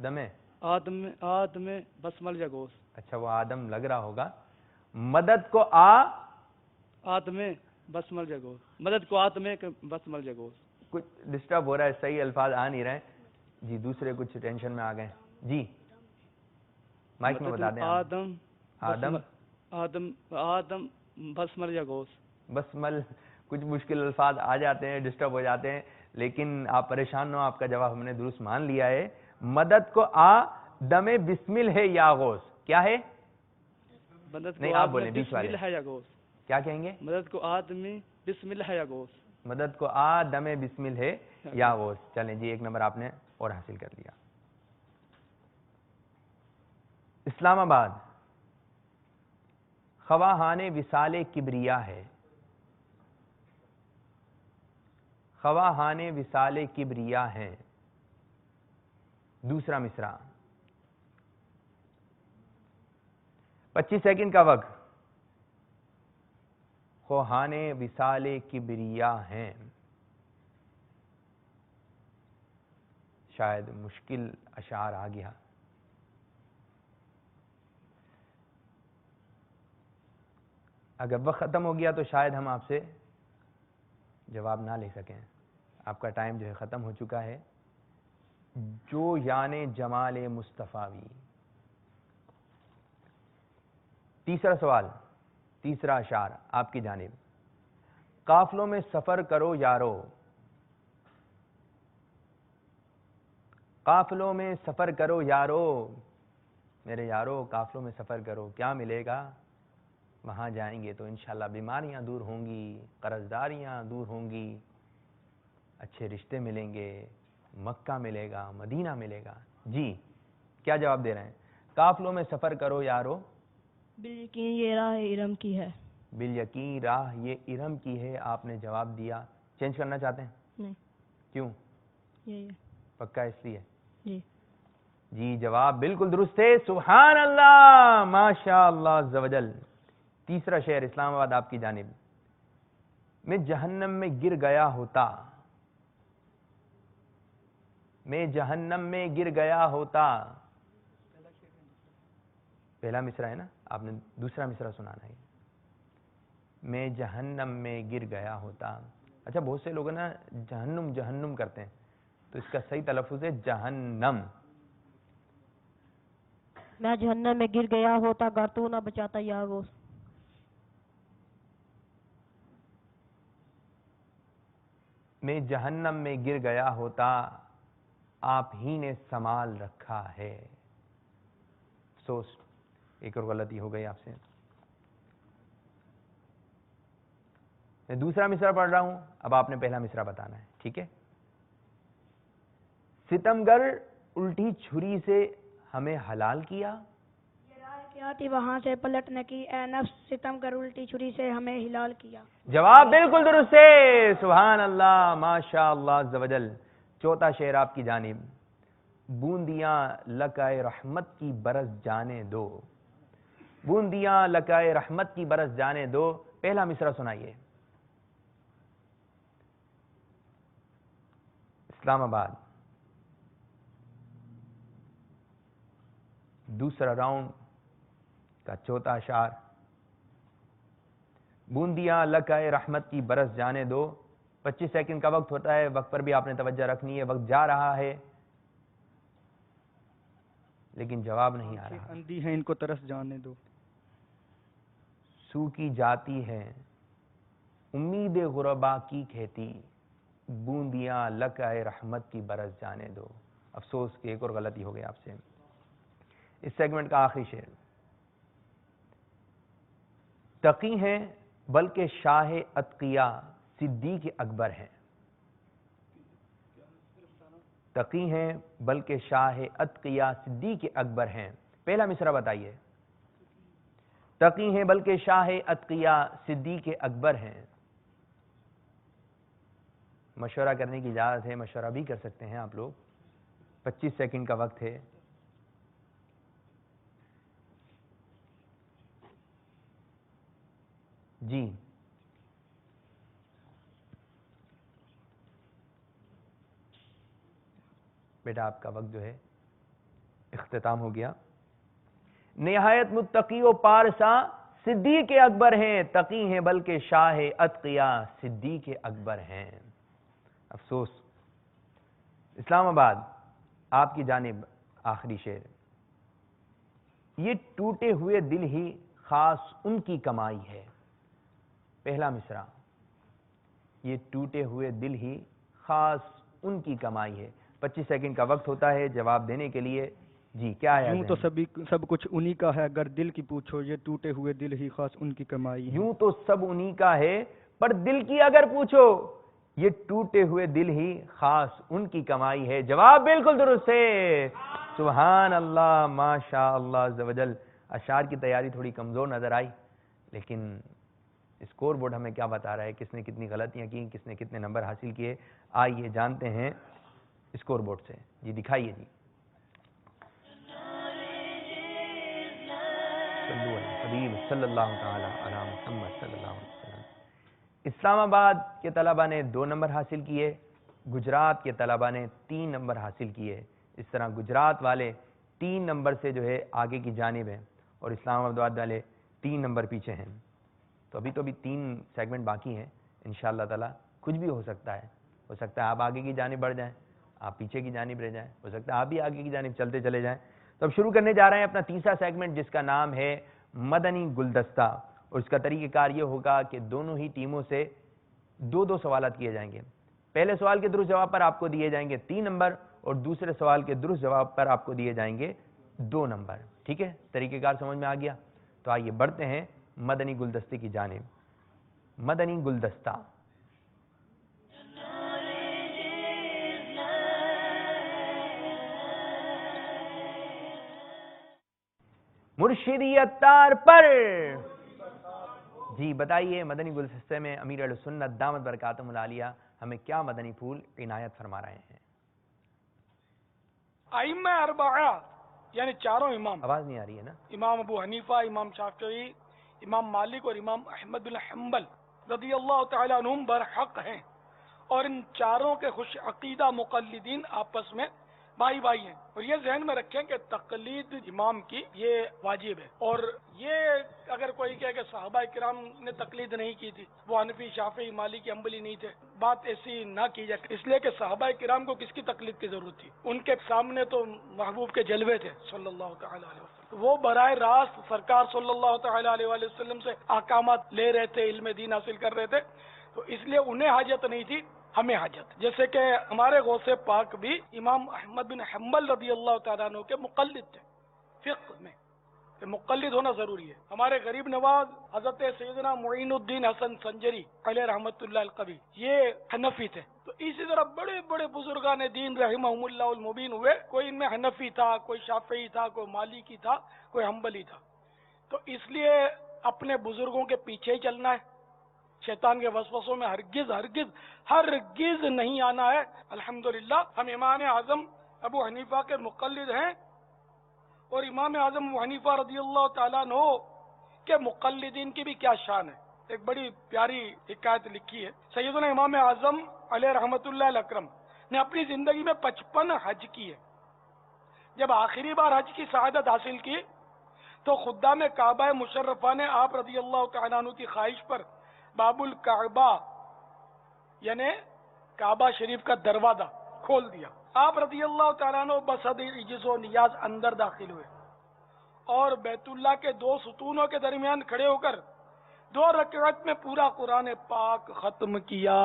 دمے. آدم بسمل یا گوس. اچھا وہ آدم لگ رہا ہوگا. مدد کو آدم بسمل یا گوس. مدد کو آدم بسمل یا گوس. کچھ ڈسٹرب ہو رہا ہے، صحیح الفاظ آ نہیں رہے جی. دوسرے کچھ ٹینشن میں آ گئے جی. مائک میں بتا دیں. آدم بسمل یا گوس. بسمل. کچھ مشکل الفاظ آ جاتے ہیں، ڈسٹرب ہو جاتے ہیں، لیکن آپ پریشان نہ ہو، آپ کا جواب ہم نے درست مان لیا ہے. مدد کو دم بسمل ہے یا غوث. کیا ہے؟ نہیں آپ بولیں بیچ والے. بسمل ہے یا گوس. کیا کہیں گے؟ مدد کو آدمی بسمل ہے یا گوس. مدد کو دم بسمل ہے یا غوث. چلیں جی، ایک نمبر آپ نے اور حاصل کر لیا. اسلام آباد خواہان وصال کبریا ہے. خواہان وصال کبریا ہے. دوسرا مصرع 25 سیکنڈ کا وقت. خواہان وصال کبریا ہیں. شاید مشکل اشعار آ گیا. اگر وقت ختم ہو گیا تو شاید ہم آپ سے جواب نہ لے سکیں. آپ کا ٹائم جو ہے ختم ہو چکا ہے. جو یعنی جمال مصطفاوی. تیسرا سوال، تیسرا اشعار آپ کی جانب. قافلوں میں سفر کرو یارو. قافلوں میں سفر کرو یارو. میرے یارو قافلوں میں سفر کرو. کیا ملے گا؟ وہاں جائیں گے تو انشاءاللہ بیماریاں دور ہوں گی، قرضداریاں دور ہوں گی، اچھے رشتے ملیں گے، مکہ ملے گا، مدینہ ملے گا. جی کیا جواب دے رہے ہیں؟ قافلوں میں سفر کرو یارو. بالیقین یہ راہ ارم کی ہے. بالیقین راہ یہ ارم کی ہے. آپ نے جواب دیا. چینج کرنا چاہتے ہیں؟ نہیں، کیوں؟ یہی ہے. پکا اس لیے؟ جی جی جواب بالکل درست ہے. سبحان اللہ، ماشاء اللہ عز و جل. تیسرا شعر اسلام آباد آپ کی جانب. میں جہنم میں گر گیا ہوتا. میں جہنم میں گر گیا ہوتا. پہلا مصرع ہے نا، آپ نے دوسرا مصرع سنانا ہے. میں جہنم میں گر گیا ہوتا. اچھا بہت سے لوگ نا جہنم جہنم کرتے ہیں، تو اس کا صحیح تلفظ ہے جہنم. میں جہنم میں گر گیا ہوتا گر تو نہ بچاتا یا غوث. میں جہنم میں گر گیا ہوتا آپ ہی نے سنبھال رکھا ہے. افسوس ایک اور غلطی ہو گئی آپ سے. میں دوسرا مصرع پڑھ رہا ہوں، اب آپ نے پہلا مصرع بتانا ہے، ٹھیک ہے؟ ستمگر الٹی چھری سے ہمیں حلال کیا. یہ راہ کیا تھی وہاں سے پلٹنے کی، اے نفس ستم کر الٹی چھری سے ہمیں ہلال کیا. جواب بالکل درست ہے. سبحان اللہ، ماشاء اللہ عز و جل. چوتھا شعر آپ کی جانب. بوندیاں لقائے رحمت کی برس جانے دو. بوندیاں لقائے رحمت کی برس جانے دو. پہلا مصرع سنائیے. اسلام آباد دوسرا راؤنڈ کا چوتھا اشعار. بوندیاں لکائے رحمت کی برس جانے دو. 25 سیکنڈ کا وقت ہوتا ہے, وقت پر بھی آپ نے توجہ رکھنی ہے. وقت جا رہا ہے لیکن جواب نہیں آ رہا. اندھی ہیں ان کو ترس جانے دو. سو کی جاتی ہے امید غربا کی کھیتی, بوندیاں لکائے رحمت کی برس جانے دو. افسوس کہ ایک اور غلطی ہو گئی آپ سے. اس سیگمنٹ کا آخری شعر. تقی ہیں بلکہ شاہ اتقیا صدیق اکبر ہیں. تقی ہیں بلکہ شاہ اتقیا صدیق اکبر ہیں. پہلا مصرع بتائیے. تقی ہیں بلکہ شاہ اتقیا صدیق اکبر ہیں. مشورہ کرنے کی اجازت ہے, مشورہ بھی کر سکتے ہیں آپ لوگ. 25 سیکنڈ کا وقت ہے. جی بیٹا آپ کا وقت جو ہے اختتام ہو گیا. نہایت متقی و پارسا صدیق اکبر ہیں. تقی ہیں بلکہ شاہ اتقیا صدیق اکبر ہیں. افسوس. اسلام آباد آپ کی جانب آخری شعر. یہ ٹوٹے ہوئے دل ہی خاص ان کی کمائی ہے. پہلا مصرع. یہ ٹوٹے ہوئے دل ہی خاص ان کی کمائی ہے. 25 سیکنڈ کا وقت ہوتا ہے جواب دینے کے لیے. جی کیا ہے؟ یوں تو سب کچھ انہی کا ہے, اگر دل کی پوچھو یہ ٹوٹے ہوئے دل ہی خاص ان کی کمائی ہے. یوں تو سب انہی کا ہے پر دل کی اگر پوچھو یہ ٹوٹے ہوئے دل ہی خاص ان کی کمائی ہے. جواب بالکل درست ہے. سبحان اللہ, ماشاء اللہ عز و جل. اشعار کی تیاری تھوڑی کمزور نظر آئی لیکن اسکور بورڈ ہمیں کیا بتا رہا ہے, کس نے کتنی غلطیاں کی, کس نے کتنے نمبر حاصل کیے. آئیے جانتے ہیں اسکور بورڈ سے. جی دکھائیے. جی حبیب صلی اللہ تعالی علی محمد صلی اللہ علیہ وسلم. اسلام آباد کے طلبہ نے 2 نمبر حاصل کیے, گجرات کے طلبہ نے 3 نمبر حاصل کیے. اس طرح گجرات والے 3 نمبر سے جو ہے آگے کی جانب ہیں اور اسلام آباد والے 3 نمبر پیچھے ہیں. تو ابھی 3 سیگمنٹ باقی ہیں. انشاءاللہ تعالی کچھ بھی ہو سکتا ہے. ہو سکتا ہے آپ آگے کی جانب بڑھ جائیں, آپ پیچھے کی جانب رہ جائیں, ہو سکتا ہے آپ بھی آگے کی جانب چلتے چلے جائیں. تو اب شروع کرنے جا رہے ہیں اپنا تیسرا سیگمنٹ جس کا نام ہے مدنی گلدستہ. اور اس کا طریقہ کار یہ ہوگا کہ دونوں ہی ٹیموں سے 2 سوالات کیے جائیں گے. پہلے سوال کے درست جواب پر آپ کو دیے جائیں گے 3 نمبر اور دوسرے سوال کے درست جواب پر آپ کو دیے جائیں گے 2 نمبر. ٹھیک ہے, طریقہ کار سمجھ میں آ گیا؟ تو آئیے بڑھتے ہیں مدنی گلدستے کی جانب. مدنی گلدستہ. مرشدی اتار پر. جی بتائیے مدنی گلدستے میں امیر اہل سنت دامت برکاتہم العالیہ ہمیں کیا مدنی پھول عنایت فرما رہے ہیں؟ ائمہ اربعہ یعنی 4 امام. آواز نہیں آ رہی ہے نا؟ امام ابو حنیفہ, امام شافعی, امام مالک اور امام احمد بن حنبل رضی اللہ تعالی عنہم برحق ہیں. اور ان 4 کے خوش عقیدہ مقلدین آپس میں بھائی بھائی ہیں. اور یہ ذہن میں رکھیں کہ تقلید امام کی یہ واجب ہے. اور یہ اگر کوئی کہے کہ صحابہ کرام نے تقلید نہیں کی تھی, وہ حنفی, شافعی, مالکی, حنبلی نہیں تھے, بات ایسی نہ کی جائے. اس لیے کہ صحابہ کرام کو کس کی تقلید کی ضرورت تھی؟ ان کے سامنے تو محبوب کے جلوے تھے صلی اللہ تعالی علیہ وسلم. وہ براہ راست سرکار صلی اللہ تعالی علیہ وسلم سے احکامات لے رہے تھے, علم دین حاصل کر رہے تھے. تو اس لیے انہیں حاجت نہیں تھی, ہمیں حاجت. جیسے کہ ہمارے غوث پاک بھی امام احمد بن حنبل رضی اللہ تعالیٰ عنہ کے مقلد تھے فقہ میں, کہ مقلد ہونا ضروری ہے. ہمارے غریب نواز حضرت سیدنا معین الدین حسن سنجری علیہ رحمۃ اللہ القوی یہ حنفی تھے. تو اسی طرح بڑے بڑے بزرگان دین رحمہم اللہ المبین ہوئے. کوئی ان میں حنفی تھا, کوئی شافعی تھا, کوئی مالکی تھا, کوئی حنبلی تھا. تو اس لیے اپنے بزرگوں کے پیچھے ہی چلنا ہے, شیطان کے وسوسوں میں ہرگز ہرگز ہرگز نہیں آنا ہے. الحمدللہ ہم امام اعظم ابو حنیفہ کے مقلد ہیں, اور امام اعظم ابو حنیفہ رضی اللہ تعالیٰ عنہ کے مقلدین کی بھی کیا شان ہے. ایک بڑی پیاری حکایت لکھی ہے. سیدنا امام اعظم علیہ رحمۃ اللہ الاکرم نے اپنی زندگی میں 55 حج کیے. جب آخری بار حج کی سعادت حاصل کی تو خدام کعبہ مشرفہ نے آپ رضی اللہ تعالیٰ عنہ کی خواہش پر باب الکعبہ یعنی کعبہ شریف کا دروازہ کھول دیا. آپ رضی اللہ تعالیٰ عنہ بصد عجز و نیاز اندر داخل ہوئے اور بیت اللہ کے 2 ستونوں کے درمیان کھڑے ہو کر 2 رکعت میں پورا قرآن پاک ختم کیا.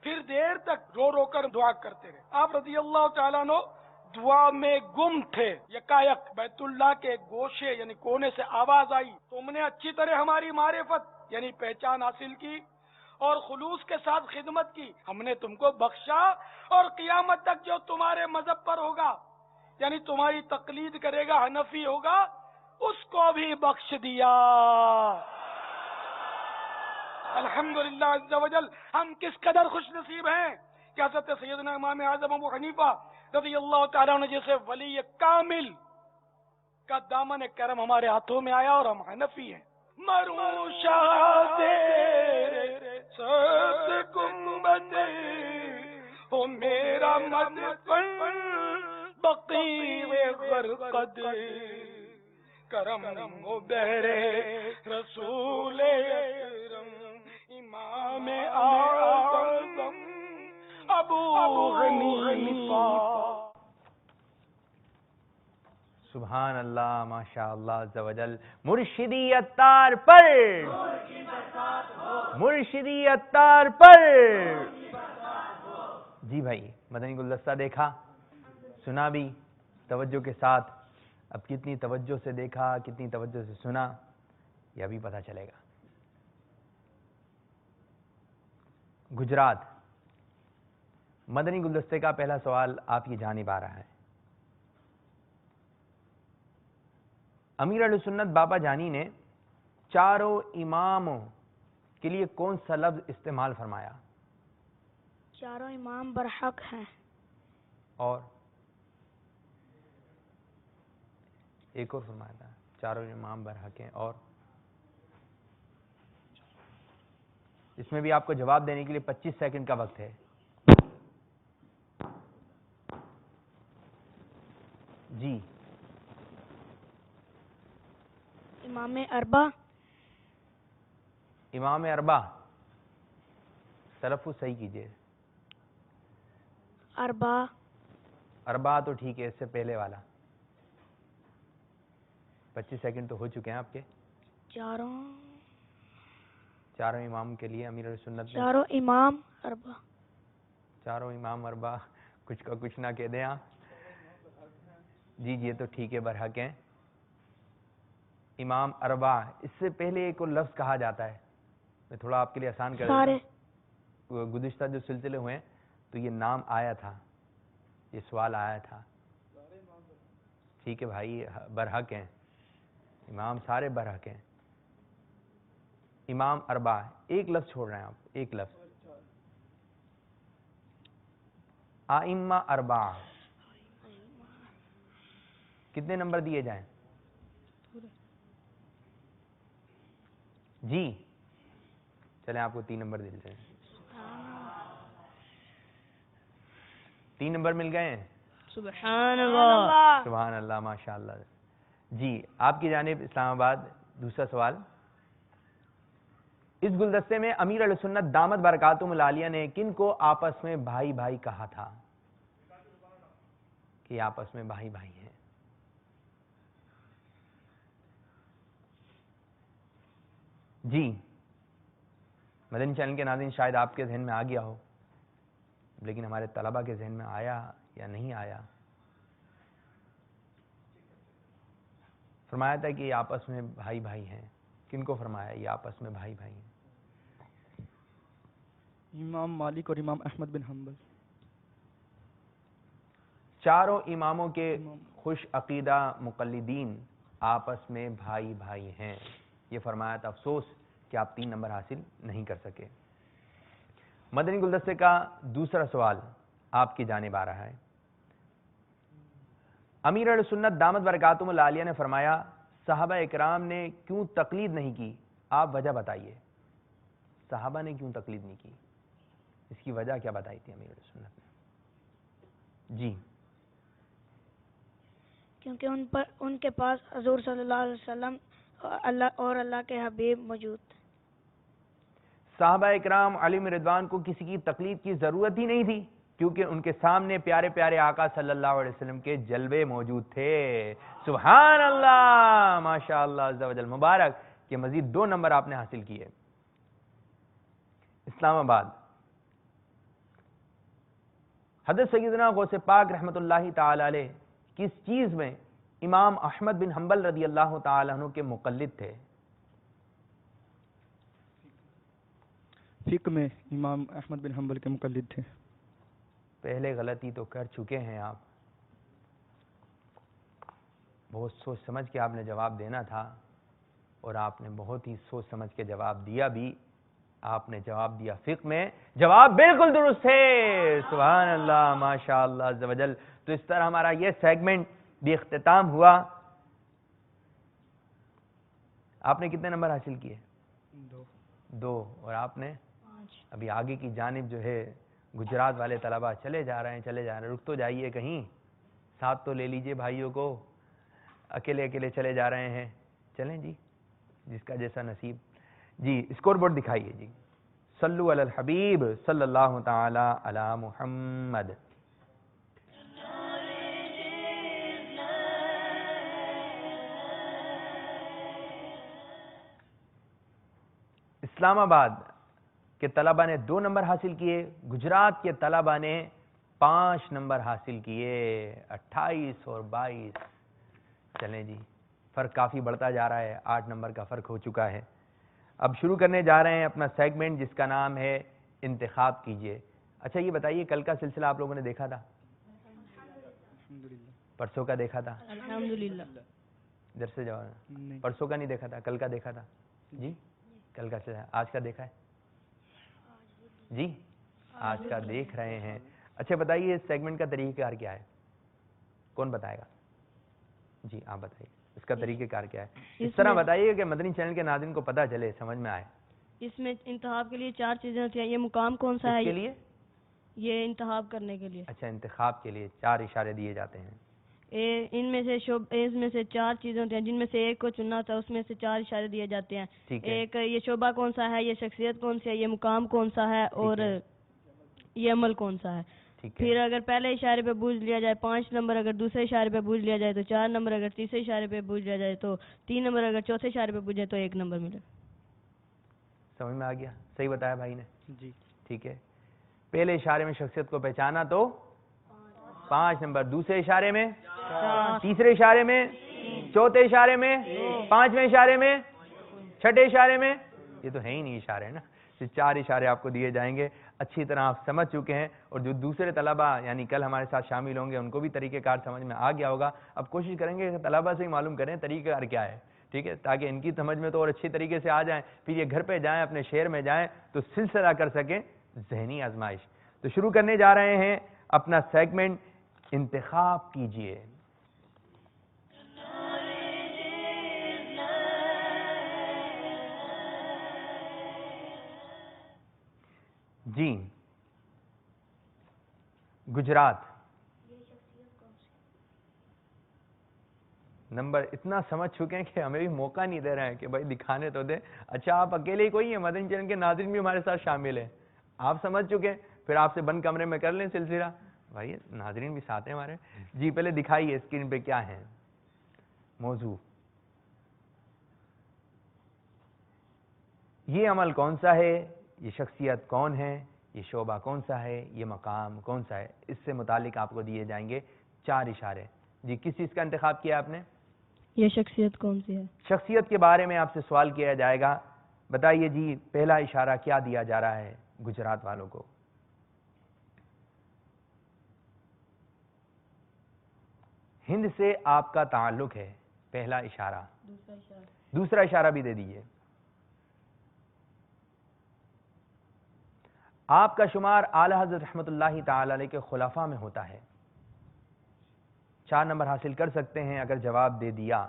پھر دیر تک رو رو کر دعا کرتے رہے. آپ رضی اللہ تعالیٰ عنہ دعا میں گم تھے. یکایک بیت اللہ کے گوشے یعنی کونے سے آواز آئی, تم نے اچھی طرح ہماری معرفت یعنی پہچان حاصل کی اور خلوص کے ساتھ خدمت کی, ہم نے تم کو بخشا اور قیامت تک جو تمہارے مذہب پر ہوگا یعنی تمہاری تقلید کرے گا, حنفی ہوگا, اس کو بھی بخش دیا. الحمدللہ عز و جل. ہم کس قدر خوش نصیب ہیں کہ حضرت سیدنا امام اعظم ابو حنیفہ رضی اللہ تعالیٰ عنہ جیسے ولی کامل کا دامن کرم ہمارے ہاتھوں میں آیا اور ہم حنفی ہیں. مروں شاد سب گنبد ہو میرا مدفن بقیع غرقد کرم و بہرے رسول اکرم امام اعظم ابو حنیفہ. سبحان اللہ, ماشاء اللہ عز و جل. مرشدی اتار پر, مرشدی اتار پر. جی بھائی, مدنی گلدستہ دیکھا, سنا بھی توجہ کے ساتھ. اب کتنی توجہ سے دیکھا, کتنی توجہ سے سنا, یہ ابھی پتہ چلے گا. گجرات, مدنی گلدستے کا پہلا سوال آپ کی جانب آ رہا ہے. امیر اہل سنت بابا جانی نے چاروں اماموں کے لیے کون سا لفظ استعمال فرمایا؟ چاروں امام برحق ہیں. اور ایک اور فرمایا تھا, چاروں امام برحق ہیں. اور اس میں بھی آپ کو جواب دینے کے لیے 25 سیکنڈ کا وقت ہے. جی, امام اربع. امام اربع, تلفظ صحیح کیجئے. اربع. اربع تو ٹھیک ہے, اس سے پہلے والا. 25 سیکنڈ تو ہو چکے ہیں آپ کے. چاروں امام کے لیے امیر سنت نے چاروں امام اربع. چاروں امام اربع, کچھ کا کچھ نہ کہہ دیں آپ. جی یہ تو ٹھیک ہے, برحق ہیں. امام اربع, اس سے پہلے ایک اور لفظ کہا جاتا ہے, میں تھوڑا آپ کے لیے آسان کر دیتا ہوں. گزشتہ جو سلسلے ہوئے ہیں تو یہ نام آیا تھا, یہ سوال آیا تھا. ٹھیک ہے بھائی, برحق ہیں امام, سارے برحق ہیں. امام اربع, ایک لفظ چھوڑ رہے ہیں آپ, ایک لفظ. ائمہ اربع کتنے نمبر دیے جائیں؟ جی چلیں آپ کو 3 نمبر دے دیتے ہیں. 3 نمبر مل گئے ہیں. سبحان اللہ. سبحان اللہ, ماشاء اللہ. جی آپ کی جانب اسلام آباد دوسرا سوال. اس گلدستے میں امیر علیہ سنت دامت برکاتہم العالیہ نے کن کو آپس میں بھائی بھائی کہا تھا کہ آپس میں بھائی بھائی ہیں؟ جی مدنی چینل کے ناظرین, شاید آپ کے ذہن میں آ گیا ہو, لیکن ہمارے طلبہ کے ذہن میں آیا یا نہیں آیا. فرمایا تھا کہ یہ آپس میں بھائی بھائی ہیں. کن کو فرمایا یہ آپس میں بھائی بھائی ہیں؟ امام مالک اور امام احمد بن حنبل. چاروں اماموں کے خوش عقیدہ مقلدین آپس میں بھائی بھائی ہیں, یہ فرمایا تھا. افسوس کہ آپ 3 نمبر حاصل نہیں کر سکے. مدنی گلدستے کا دوسرا سوال آپ کی جانب آ رہا ہے. امیر اہل سنت دامت برکاتہم العالیہ نے فرمایا صحابہ اکرام نے کیوں تقلید نہیں کی؟ آپ وجہ بتائیے. صحابہ نے کیوں تقلید نہیں کی, اس کی وجہ کیا بتائی تھی امیر اہل سنت نے؟ جی کیونکہ ان کے پاس حضور صلی اللہ علیہ وسلم اور اللہ کے حبیب موجود تھے۔ صحابہ اکرام علیہم رضوان کو کسی کی تقلید کی ضرورت ہی نہیں تھی، کیونکہ ان کے سامنے پیارے پیارے آقا صلی اللہ علیہ وسلم کے جلوے موجود تھے۔ سبحان اللہ، ماشاء اللہ عز و جل، مبارک کہ مزید 2 نمبر آپ نے حاصل کیے۔ اسلام آباد، حضرت سیدنا غوث پاک رحمت اللہ تعالی علیہ کس چیز میں امام احمد بن حنبل رضی اللہ تعالی عنہ کے مقلد تھے؟ فقہ میں امام احمد بن حنبل کے مقلد تھے۔ پہلے غلطی تو کر چکے ہیں آپ، بہت سوچ سمجھ کے آپ نے جواب دینا تھا، اور آپ نے بہت ہی سوچ سمجھ کے جواب دیا بھی۔ آپ نے جواب دیا فقہ میں، جواب بالکل درست ہے۔ سبحان اللہ، ماشاء اللہ عز و جل۔ تو اس طرح ہمارا یہ سیگمنٹ بھی اختتام ہوا۔ آپ نے کتنے نمبر حاصل کیے؟ 2۔ اور آپ نے؟ ابھی آگے کی جانب جو ہے گجرات والے طلبہ چلے جا رہے ہیں، رک تو جائیے کہیں، ساتھ تو لے لیجئے بھائیوں کو، اکیلے اکیلے چلے جا رہے ہیں۔ چلیں جی، جس کا جیسا نصیب۔ جی اسکور بورڈ دکھائیے جی۔ صلو علی الحبیب صلی اللہ تعالی علی محمد۔ اسلام آباد کے طلبہ نے 2 نمبر حاصل کیے، گجرات کے طلبہ نے 5 نمبر حاصل کیے، 28 اور 22۔ چلیں جی، فرق کافی بڑھتا جا رہا ہے، 8 نمبر کا فرق ہو چکا ہے۔ اب شروع کرنے جا رہے ہیں اپنا سیگمنٹ جس کا نام ہے انتخاب کیجئے۔ اچھا یہ بتائیے، کل کا سلسلہ آپ لوگوں نے دیکھا تھا؟ پرسوں کا دیکھا تھا؟ الحمدللہ۔ ادھر سے جواب، پرسوں کا نہیں دیکھا تھا، کل کا دیکھا تھا؟ جی کل کا سلسلہ، آج کا دیکھا ہے؟ جی آج کا دیکھ رہے ہیں۔ اچھا بتائیے اس سیگمنٹ کا طریقہ کار کیا ہے؟ کون بتائے گا؟ جی آپ بتائیے اس کا طریقہ کار کیا ہے؟ اس طرح بتائیے کہ مدنی چینل کے ناظرین کو پتہ چلے، سمجھ میں آئے۔ اس میں انتخاب کے لیے 4 چیزیں ہوتی ہیں۔ یہ مقام کون سا ہے؟ اس کے لیے؟ یہ انتخاب کرنے کے لیے۔ اچھا، انتخاب کے لیے 4 اشارے دیے جاتے ہیں۔ ان میں سے 4 چیزیں ہوتی ہیں، جن میں سے ایک کو چننا ہوتا ہے، اس میں سے 4 اشارے دیے جاتے ہیں۔ ایک یہ شعبہ کون سا ہے، یہ شخصیت کون سی ہے، یہ مقام کون سا ہے، اور یہ عمل کون سا ہے۔ پھر اگر پہلے اشارے پہ بوجھ لیا جائے 5 نمبر، اگر دوسرے اشارے پہ بوجھ لیا جائے تو 4 نمبر، اگر تیسرے اشارے پہ بوجھ لیا جائے تو 3 نمبر، اگر چوتھے اشارے پہ بوجھے تو 1 نمبر ملے۔ سمجھ میں آ گیا؟ صحیح بتایا بھائی نے؟ جی ٹھیک ہے۔ پہلے اشارے میں شخصیت کو پہچانا تو 5 نمبر، دوسرے اشارے میں 4، تیسرے اشارے میں 3، چوتھے اشارے میں 2، 5ویں اشارے میں 1، چھٹے اشارے میں، یہ تو ہے ہی نہیں اشارے نا، 4 اشارے آپ کو دیے جائیں گے۔ اچھی طرح آپ سمجھ چکے ہیں، اور جو دوسرے طلبہ یعنی کل ہمارے ساتھ شامل ہوں گے ان کو بھی طریقہ کار سمجھ میں آ گیا ہوگا۔ اب کوشش کریں گے کہ طلبہ سے ہی معلوم کریں طریقہ کار کیا ہے، ٹھیک ہے، تاکہ ان کی سمجھ میں تو اور اچھی طریقے سے آ جائیں، پھر یہ گھر پہ جائیں، اپنے شہر میں جائیں تو سلسلہ کر سکیں ذہنی آزمائش۔ تو شروع کرنے جا رہے ہیں اپنا سیگمنٹ انتخاب کیجئے۔ جی گجرات نمبر اتنا سمجھ چکے ہیں کہ ہمیں بھی موقع نہیں دے رہے ہیں کہ بھائی دکھانے تو دیں۔ اچھا آپ اکیلے ہی کوئی ہیں؟ مدنی چینل کے ناظرین بھی ہمارے ساتھ شامل ہیں، آپ سمجھ چکے ہیں، پھر آپ سے بند کمرے میں کر لیں سلسلہ، بھائی ناظرین بھی ساتھ ہیں ہمارے۔ جی پہلے دکھائیے اسکرین پہ کیا ہے موضوع، یہ عمل کون سا ہے، یہ شخصیت کون ہے، یہ شعبہ کون سا ہے، یہ مقام کون سا ہے، اس سے متعلق آپ کو دیے جائیں گے 4 اشارے۔ جی کس چیز کا انتخاب کیا آپ نے؟ یہ شخصیت کون سی ہے؟ شخصیت کے بارے میں آپ سے سوال کیا جائے گا، بتائیے جی پہلا اشارہ کیا دیا جا رہا ہے گجرات والوں کو؟ ہند سے آپ کا تعلق ہے، پہلا اشارہ۔ دوسرا اشارہ بھی دے دیجئے۔ آپ کا شمار اعلی حضرت رحمت اللہ تعالی علیہ کے خلفاء میں ہوتا ہے۔ 4 نمبر حاصل کر سکتے ہیں اگر جواب دے دیا۔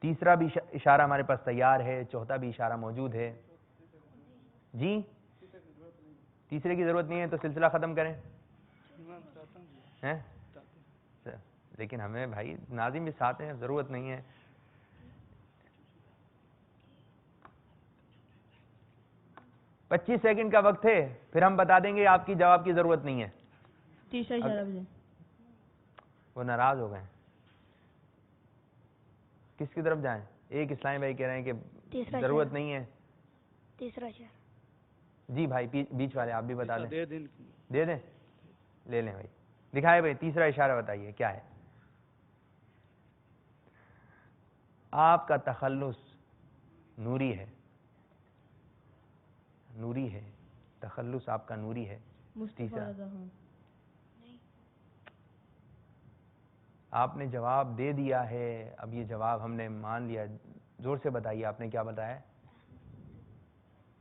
تیسرا بھی اشارہ ہمارے پاس تیار ہے، چوتھا بھی اشارہ موجود ہے۔ جی تیسرے کی ضرورت نہیں ہے تو سلسلہ ختم کریں، ہیں؟ لیکن ہمیں بھائی ناظم بھی ساتھ ہیں، ضرورت نہیں ہے. پچیس سیکنڈ کا وقت ہے، پھر ہم بتا دیں گے. آپ کی جواب کی ضرورت نہیں ہے. تیسرا اشارہ بھی وہ ناراض ہو گئے. کس کی طرف جائیں؟ ایک اسلامی بھائی کہہ رہے ہیں کہ ضرورت نہیں ہے. تیسرا اشارہ. جی بھائی بیچ والے آپ بھی بتا دیں. دے دیں؟ لے لیں بھائی. دکھائے بھائی تیسرا اشارہ بتائیے کیا ہے. آپ کا تخلص نوری ہے. نوری ہے، تخلص آپ کا نوری ہے. تیسرا آپ نے جواب دے دیا ہے. اب یہ جواب ہم نے مان لیا. زور سے بتائیے آپ نے کیا بتایا.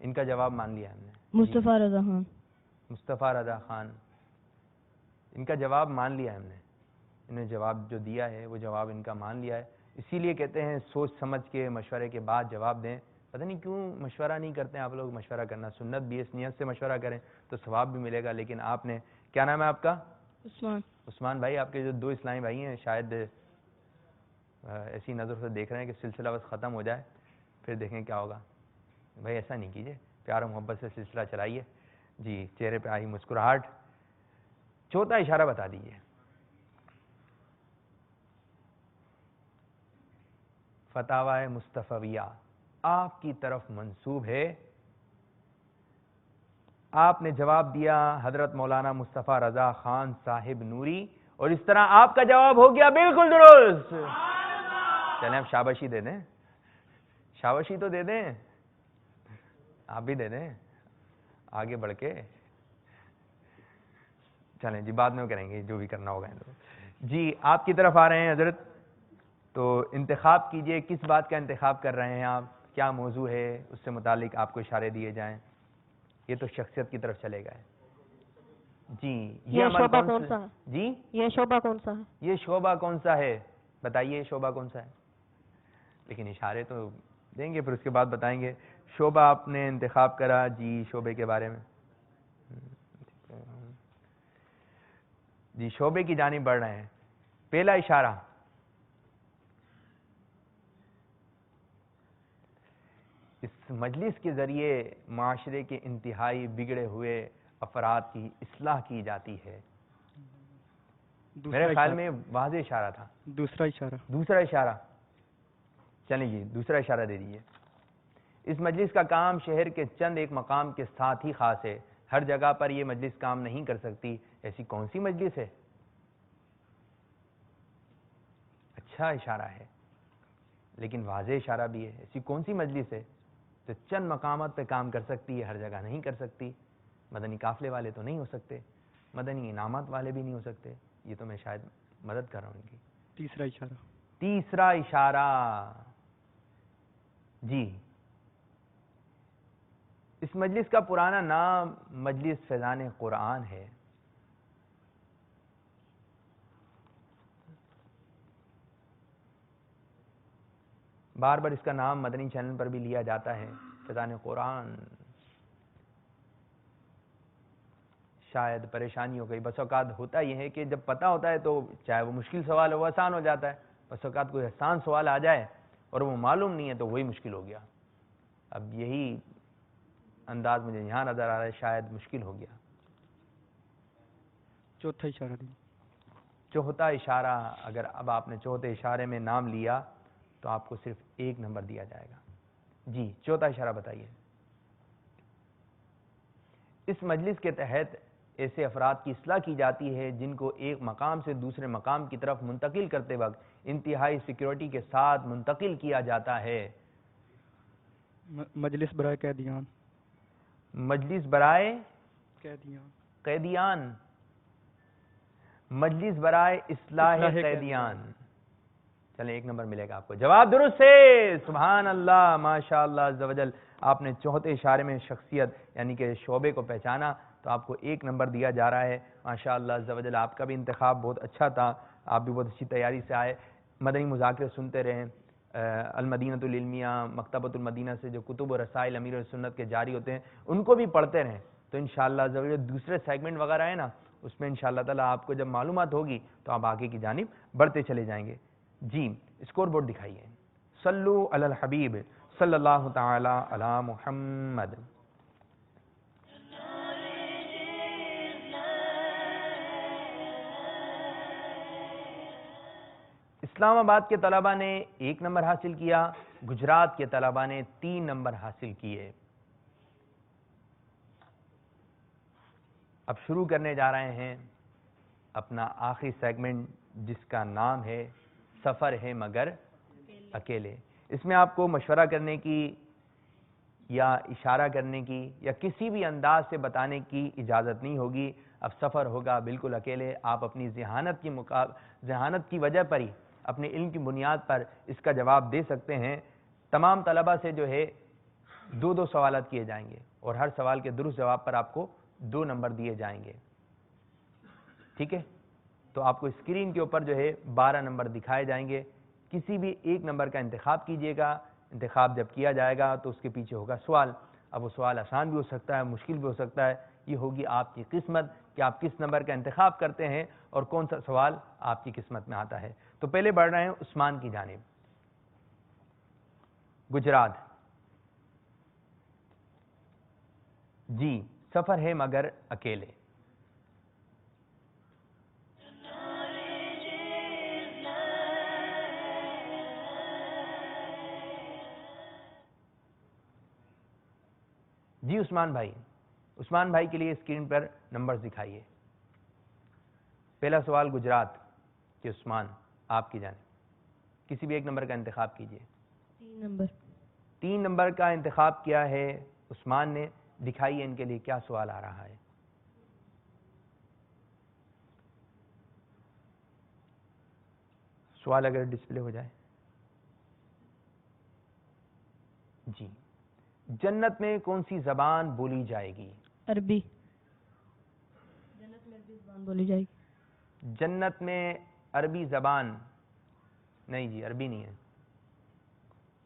ان کا جواب مان لیا ہم نے. مصطفیٰ رضا خان. مصطفیٰ رضا خان، ان کا جواب مان لیا ہم نے. انہیں جواب جو دیا ہے وہ جواب ان کا مان لیا ہے. اسی لیے کہتے ہیں سوچ سمجھ کے مشورے کے بعد جواب دیں. پتہ نہیں کیوں مشورہ نہیں کرتے آپ لوگ. مشورہ کرنا سنت بھی، اس نیت سے مشورہ کریں تو ثواب بھی ملے گا. لیکن آپ نے، کیا نام ہے آپ کا؟ عثمان بھائی. آپ کے جو دو اسلامی بھائی ہیں شاید ایسی نظر سے دیکھ رہے ہیں کہ سلسلہ بس ختم ہو جائے پھر دیکھیں کیا ہوگا. بھائی ایسا نہیں کیجیے، پیار و محبت سے سلسلہ چلائیے. جی چہرے پہ آئی مسکراہٹ. چوتھا اشارہ بتا دیجیے. فتاوی مصطفیہ آپ کی طرف منسوب ہے. آپ نے جواب دیا حضرت مولانا مصطفیٰ رضا خان صاحب نوری، اور اس طرح آپ کا جواب ہو گیا بالکل درست. چلیں اب شاباشی دے دیں. شاباشی تو دے دیں، آپ بھی دے دیں آگے بڑھ کے. چلیں جی بعد میں کریں گے جو بھی کرنا ہوگا. جی آپ کی طرف آ رہے ہیں حضرت، تو انتخاب کیجئے کس بات کا انتخاب کر رہے ہیں آپ. کیا موضوع ہے اس سے متعلق آپ کو اشارے دیے جائیں. یہ تو شخصیت کی طرف چلے گئے. جی یہ شعبہ کون سا ہے؟ جی یہ شعبہ کون سا ہے؟ یہ شعبہ کون سا ہے بتائیے. شعبہ کون سا ہے؟ لیکن اشارے تو دیں گے پھر اس کے بعد بتائیں گے. شعبہ آپ نے انتخاب کرا. جی شعبے کے بارے میں جی شعبے کی جانب بڑھ رہے ہیں. پہلا اشارہ اس مجلس کے ذریعے معاشرے کے انتہائی بگڑے ہوئے افراد کی اصلاح کی جاتی ہے. میرے خیال میں واضح اشارہ تھا. دوسرا اشارہ چلیں جی دوسرا اشارہ دے دیجیے. اس مجلس کا کام شہر کے چند ایک مقام کے ساتھ ہی خاص ہے. ہر جگہ پر یہ مجلس کام نہیں کر سکتی. ایسی کون سی مجلس ہے؟ اچھا اشارہ ہے لیکن واضح اشارہ بھی ہے. ایسی کون سی مجلس ہے جو چند مقامات پہ کام کر سکتی ہے، ہر جگہ نہیں کر سکتی. مدنی قافلے والے تو نہیں ہو سکتے، مدنی انعامات والے بھی نہیں ہو سکتے. یہ تو میں شاید مدد کر رہا ہوں ان کی. تیسرا اشارہ جی اس مجلس کا پرانا نام مجلس فیضان قرآن ہے. بار بار اس کا نام مدنی چینل پر بھی لیا جاتا ہے، فیضان قرآن. شاید پریشانی ہو گئی. بس اوقات ہوتا یہ ہے کہ جب پتہ ہوتا ہے تو چاہے وہ مشکل سوال ہو وہ آسان ہو جاتا ہے. بس اوقات کوئی آسان سوال آ جائے اور وہ معلوم نہیں ہے تو وہی مشکل ہو گیا. اب یہی انداز مجھے یہاں نظر آ رہا ہے، شاید مشکل ہو گیا. چوتھا اشارہ اگر اب آپ نے چوتھے اشارے میں نام لیا تو آپ کو صرف ایک نمبر دیا جائے گا. جی چوتھا اشارہ بتائیے. اس مجلس کے تحت ایسے افراد کی اصلاح کی جاتی ہے جن کو ایک مقام سے دوسرے مقام کی طرف منتقل کرتے وقت انتہائی سیکیورٹی کے ساتھ منتقل کیا جاتا ہے. مجلس برائے قیدیان. مجلس برائے قیدیان. مجلس برائے اصلاح قیدیان. چلیں ایک نمبر ملے گا آپ کو. جواب درست ہے. سبحان اللہ ماشاء اللہ عز و جل. آپ نے چوتھے اشارے میں شخصیت یعنی کہ شعبے کو پہچانا تو آپ کو ایک نمبر دیا جا رہا ہے. ماشاء اللہ عز و جل. آپ کا بھی انتخاب بہت اچھا تھا. آپ بھی بہت اچھی تیاری سے آئے. مدنی مذاکرے سنتے رہیں. المدینۃ العلمیہ مکتبۃ المدینہ سے جو کتب و رسائل امیر السنت کے جاری ہوتے ہیں ان کو بھی پڑھتے رہیں تو انشاءاللہ عز و جل دوسرے سیگمنٹ وغیرہ ہے نا اس میں انشاءاللہ تعالیٰ آپ کو جب معلومات ہوگی تو آپ آگے کی جانب بڑھتے چلے جائیں گے. جی اسکور بورڈ دکھائیے. صلو علی الحبیب صلی اللہ تعالی علی محمد. اسلام آباد کے طلبہ نے 1 نمبر حاصل کیا، گجرات کے طلبہ نے 3 نمبر حاصل کیے. اب شروع کرنے جا رہے ہیں اپنا آخری سیگمنٹ جس کا نام ہے سفر ہے مگر اکیلے. اس میں آپ کو مشورہ کرنے کی یا اشارہ کرنے کی یا کسی بھی انداز سے بتانے کی اجازت نہیں ہوگی. اب سفر ہوگا بالکل اکیلے. آپ اپنی ذہانت کی وجہ پر ہی، اپنے علم کی بنیاد پر اس کا جواب دے سکتے ہیں. تمام طلبہ سے جو ہے 2 سوالات کیے جائیں گے اور ہر سوال کے درست جواب پر آپ کو 2 نمبر دیے جائیں گے. ٹھیک ہے؟ تو آپ کو اسکرین کے اوپر جو ہے 12 نمبر دکھائے جائیں گے. کسی بھی ایک نمبر کا انتخاب کیجئے گا. انتخاب جب کیا جائے گا تو اس کے پیچھے ہوگا سوال. اب وہ سوال آسان بھی ہو سکتا ہے، مشکل بھی ہو سکتا ہے. یہ ہوگی آپ کی قسمت کہ آپ کس نمبر کا انتخاب کرتے ہیں اور کون سا سوال آپ کی قسمت میں آتا ہے. تو پہلے بڑھ رہے ہیں عثمان کی جانب. گجرات. جی سفر ہے مگر اکیلے. جی عثمان بھائی کے لیے اسکرین پر نمبرز دکھائیے. پہلا سوال گجرات کے عثمان آپ کی جانب. کسی بھی ایک نمبر کا انتخاب کیجئے. 3 نمبر کا انتخاب کیا ہے عثمان نے. دکھائیے ان کے لیے کیا سوال آ رہا ہے. سوال اگر ڈسپلے ہو جائے. جی جنت میں کون سی زبان بولی جائے گی؟ عربی. جنت میں عربی زبان بولی جائے گی. جنت میں عربی زبان نہیں جی، عربی نہیں ہے.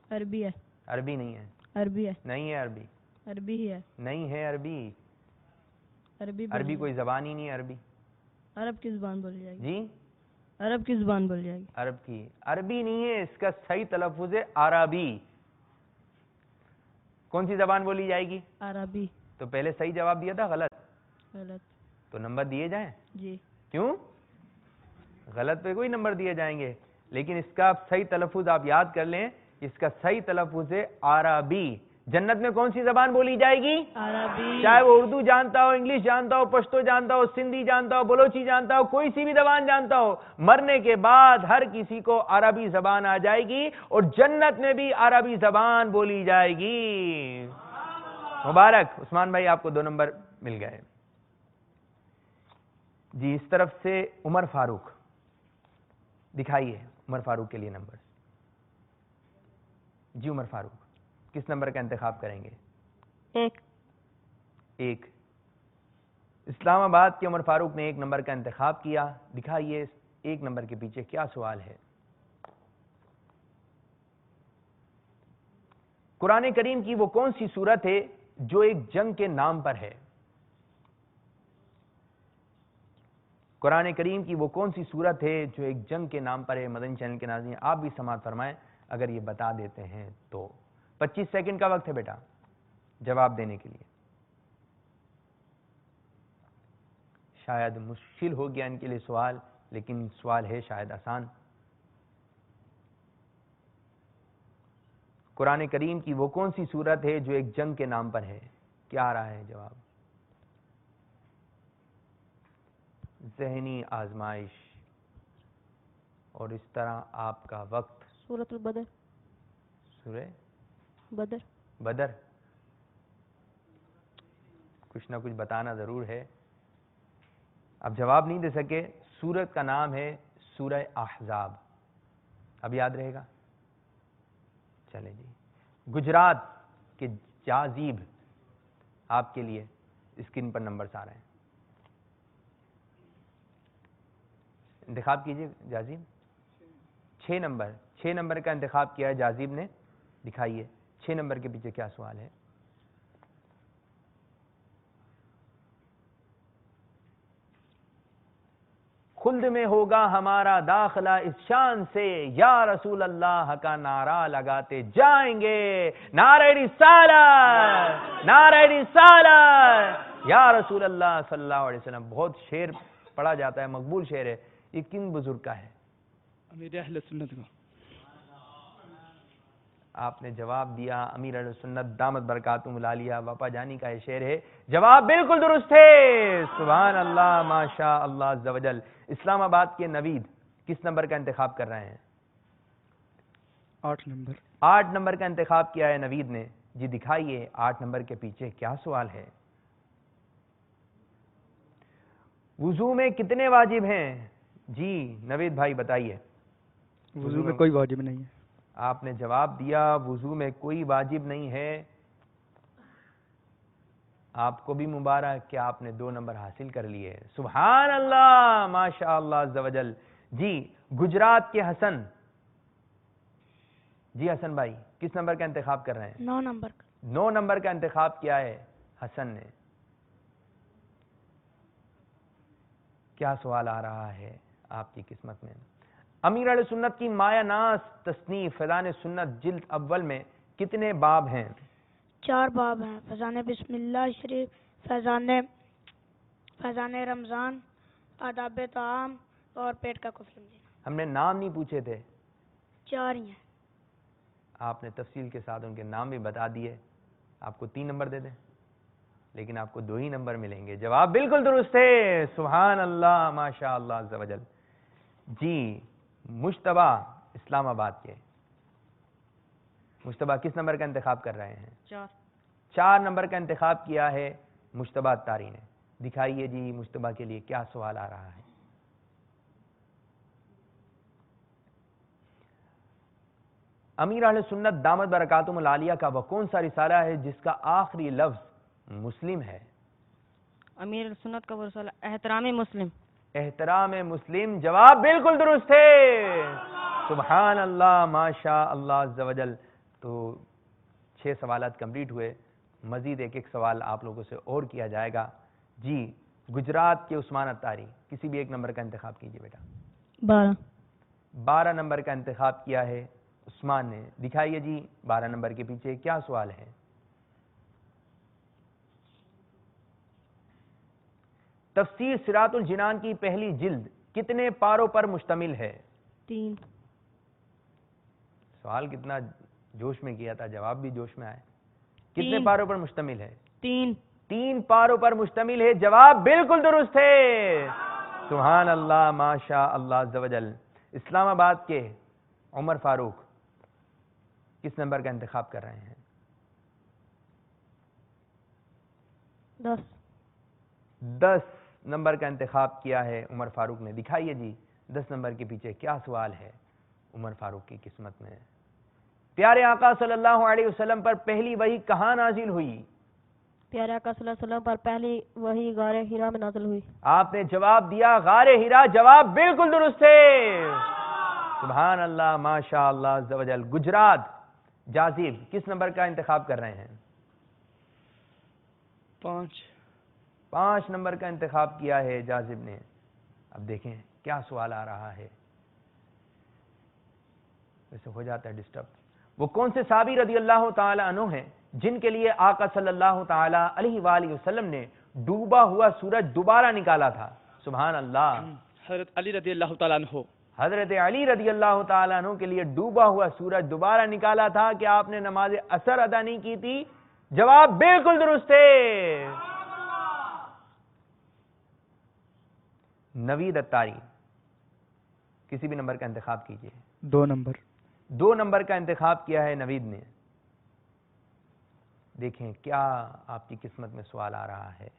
عربی ہے. عربی نہیں ہے. عربی ہے. نہیں ہے عربی. عربی ہی ہے. نہیں ہے عربی. عربی کوئی زبان ہی نہیں ہے. عربی عرب کی زبان بولی جائے گی. جی عرب کی زبان بولی جائے گی. عرب کی. عربی نہیں ہے، اس کا صحیح تلفظ ہے عربی. کون سی زبان بولی جائے گی؟ عربی. تو پہلے صحیح جواب دیا تھا غلط. غلط. تو نمبر دیے جائیں؟ جی. کیوں؟ غلط پہ کوئی نمبر دیے جائیں گے، لیکن اس کا صحیح تلفظ آپ یاد کر لیں. اس کا صحیح تلفظ ہے عربی. جنت میں کون سی زبان بولی جائے گی؟ عربی. چاہے وہ اردو جانتا ہو، انگلش جانتا ہو، پشتو جانتا ہو، سندھی جانتا ہو، بلوچی جانتا ہو، کوئی سی بھی زبان جانتا ہو، مرنے کے بعد ہر کسی کو عربی زبان آ جائے گی اور جنت میں بھی عربی زبان بولی جائے گی. مبارک عثمان بھائی، آپ کو 2 نمبر مل گئے. جی اس طرف سے عمر فاروق. دکھائیے عمر فاروق کے لیے نمبر. جی عمر فاروق کس نمبر کا انتخاب کریں گے؟ 1. اسلام آباد کے عمر فاروق نے 1 نمبر کا انتخاب کیا. دکھائیے 1 نمبر کے پیچھے کیا سوال ہے. قرآن کریم کی وہ کون سی سورت ہے جو ایک جنگ کے نام پر ہے؟ قرآن کریم کی وہ کون سی سورت ہے جو ایک جنگ کے نام پر ہے؟ مدنی چینل کے ناظرین آپ بھی سماعت فرمائیں اگر یہ بتا دیتے ہیں تو. 25 سیکنڈ کا وقت ہے بیٹا جواب دینے کے لیے. شاید مشکل ہو گیا ان کے لیے سوال، لیکن سوال ہے شاید آسان. قرآن کریم کی وہ کون سی سورت ہے جو ایک جنگ کے نام پر ہے؟ کیا آ رہا ہے جواب؟ ذہنی آزمائش اور اس طرح آپ کا وقت. سورۃ البدر. سورہ بدر. کچھ نہ کچھ بتانا ضرور ہے. اب جواب نہیں دے سکے. سورت کا نام ہے سورہ احزاب. اب یاد رہے گا. چلیں جی گجرات کے جازیب آپ کے لیے اسکرین پر نمبرز آ رہے ہیں. انتخاب کیجئے جازیب. 6 نمبر کا انتخاب کیا ہے جازیب نے. دکھائیے 6 نمبر کے پیچھے کیا سوال ہے. خلد میں ہوگا ہمارا داخلہ اس شان سے، یا رسول اللہ کا نعرہ لگاتے جائیں گے، نعرہ رسالت، نعرہ رسالت، یا رسول اللہ صلی اللہ علیہ وسلم۔ بہت شعر پڑھا جاتا ہے، مقبول شعر ہے، یہ کن بزرگ کا ہے؟ امیر اہل سنت کا۔ آپ نے جواب دیا امیر اہل سنت دامت برکاتہم العالیہ باپا جانی کا یہ شعر ہے، جواب بالکل درست ہے، سبحان اللہ، ماشاء اللہ عز و جل۔ اسلام آباد کے نوید کس نمبر کا انتخاب کر رہے ہیں؟ 8 نمبر۔ 8 نمبر کا انتخاب کیا ہے نوید نے، جی دکھائیے 8 نمبر کے پیچھے کیا سوال ہے۔ وضو میں کتنے واجب ہیں؟ جی نوید بھائی بتائیے۔ وضو میں کوئی واجب نہیں ہے۔ آپ نے جواب دیا وضو میں کوئی واجب نہیں ہے، آپ کو بھی مبارک کہ آپ نے 2 نمبر حاصل کر لیے، سبحان اللہ، ماشاء اللہ عز و جل۔ جی گجرات کے حسن، جی حسن بھائی کس نمبر کا انتخاب کر رہے ہیں؟ 9 نمبر کا۔ 9 نمبر کا انتخاب کیا ہے حسن نے۔ کیا سوال آ رہا ہے آپ کی قسمت میں؟ امیر اہل سنت کی مایہ ناز تصنیف فیضان سنت جلد اول میں کتنے باب ہیں؟ 4 باب ہیں، فیضان بسم اللہ شریف، فیضان رمضان، آداب طعام اور پیٹ کا کفر سمجھنا۔ ہم نے نام نہیں پوچھے تھے، 4 ہی ہیں۔ آپ نے تفصیل کے ساتھ ان کے نام بھی بتا دیے، آپ کو 3 نمبر دے دیں لیکن آپ کو 2 ہی نمبر ملیں گے، جواب بالکل درست ہے، سبحان اللہ، ماشاء اللہ عز و جل۔ جی مشتبہ اسلام آباد کے، مشتبہ کس نمبر کا انتخاب کر رہے ہیں؟ 4 نمبر کا انتخاب کیا ہے مشتبہ تاری نے، دکھائیے جی مشتبہ کے لیے کیا سوال آ رہا ہے۔ امیر اہل سنت دامت برکاتہم العالیہ کا وہ کون سا رسالہ ہے جس کا آخری لفظ مسلم ہے؟ امیر سنت کا وہ رسالہ احترام مسلم۔ احترام مسلم، جواب بالکل درست ہے، سبحان اللہ، ماشاء اللہ عز و جل۔ تو 6 سوالات کمپلیٹ ہوئے، مزید ایک سوال آپ لوگوں سے اور کیا جائے گا۔ جی گجرات کے عثمان اتاری کسی بھی ایک نمبر کا انتخاب کیجئے بیٹا۔ 12 12 نمبر کا انتخاب کیا ہے عثمان نے، دکھائیے جی 12 نمبر کے پیچھے کیا سوال ہے۔ تفسیر صراط الجنان کی پہلی جلد کتنے پاروں پر مشتمل ہے؟ 3 سوال کتنا جوش میں کیا تھا، جواب بھی جوش میں آئے۔ کتنے پاروں پر مشتمل ہے؟ 3 پاروں پر مشتمل ہے، جواب بالکل درست ہے، سبحان اللہ، ماشاء اللہ عز و جل۔ اسلام آباد کے عمر فاروق کس نمبر کا انتخاب کر رہے ہیں؟ 10 نمبر کا انتخاب کیا ہے عمر فاروق نے، دکھائیے جی 10 نمبر کے پیچھے کیا سوال ہے عمر فاروق کی قسمت میں۔ پیارے آقا صلی اللہ علیہ وسلم پر پہلی وحی کہاں نازل ہوئی؟ پیارے آقا صلی اللہ علیہ وسلم پر پہلی وحی غار ہرا میں نازل ہوئی۔ آپ نے جواب دیا غار ہرا، جواب بالکل درست ہے، سبحان اللہ، ماشاء اللہ عز و جل۔ گجرات جازیب کس نمبر کا انتخاب کر رہے ہیں؟ 5 نمبر کا انتخاب کیا ہے جازب نے۔ اب دیکھیں کیا سوال آ رہا ہے، ویسے ہو جاتا ہے ڈسٹرب۔ وہ کون سے صحابی رضی اللہ تعالی عنہ ہیں جن کے لیے آقا صلی اللہ تعالی علیہ وآلہ وسلم نے ڈوبا ہوا سورج دوبارہ نکالا تھا؟ سبحان اللہ، حضرت علی رضی اللہ تعالیٰ عنہ۔ حضرت علی رضی اللہ تعالیٰ عنہ کے لیے ڈوبا ہوا سورج دوبارہ نکالا تھا کہ آپ نے نماز عصر ادا نہیں کی تھی؟ جواب بالکل درست ہے۔ نوید اتاری کسی بھی نمبر کا انتخاب کیجئے۔ 2 نمبر۔ 2 نمبر کا انتخاب کیا ہے نوید نے، دیکھیں کیا آپ کی قسمت میں سوال آ رہا ہے۔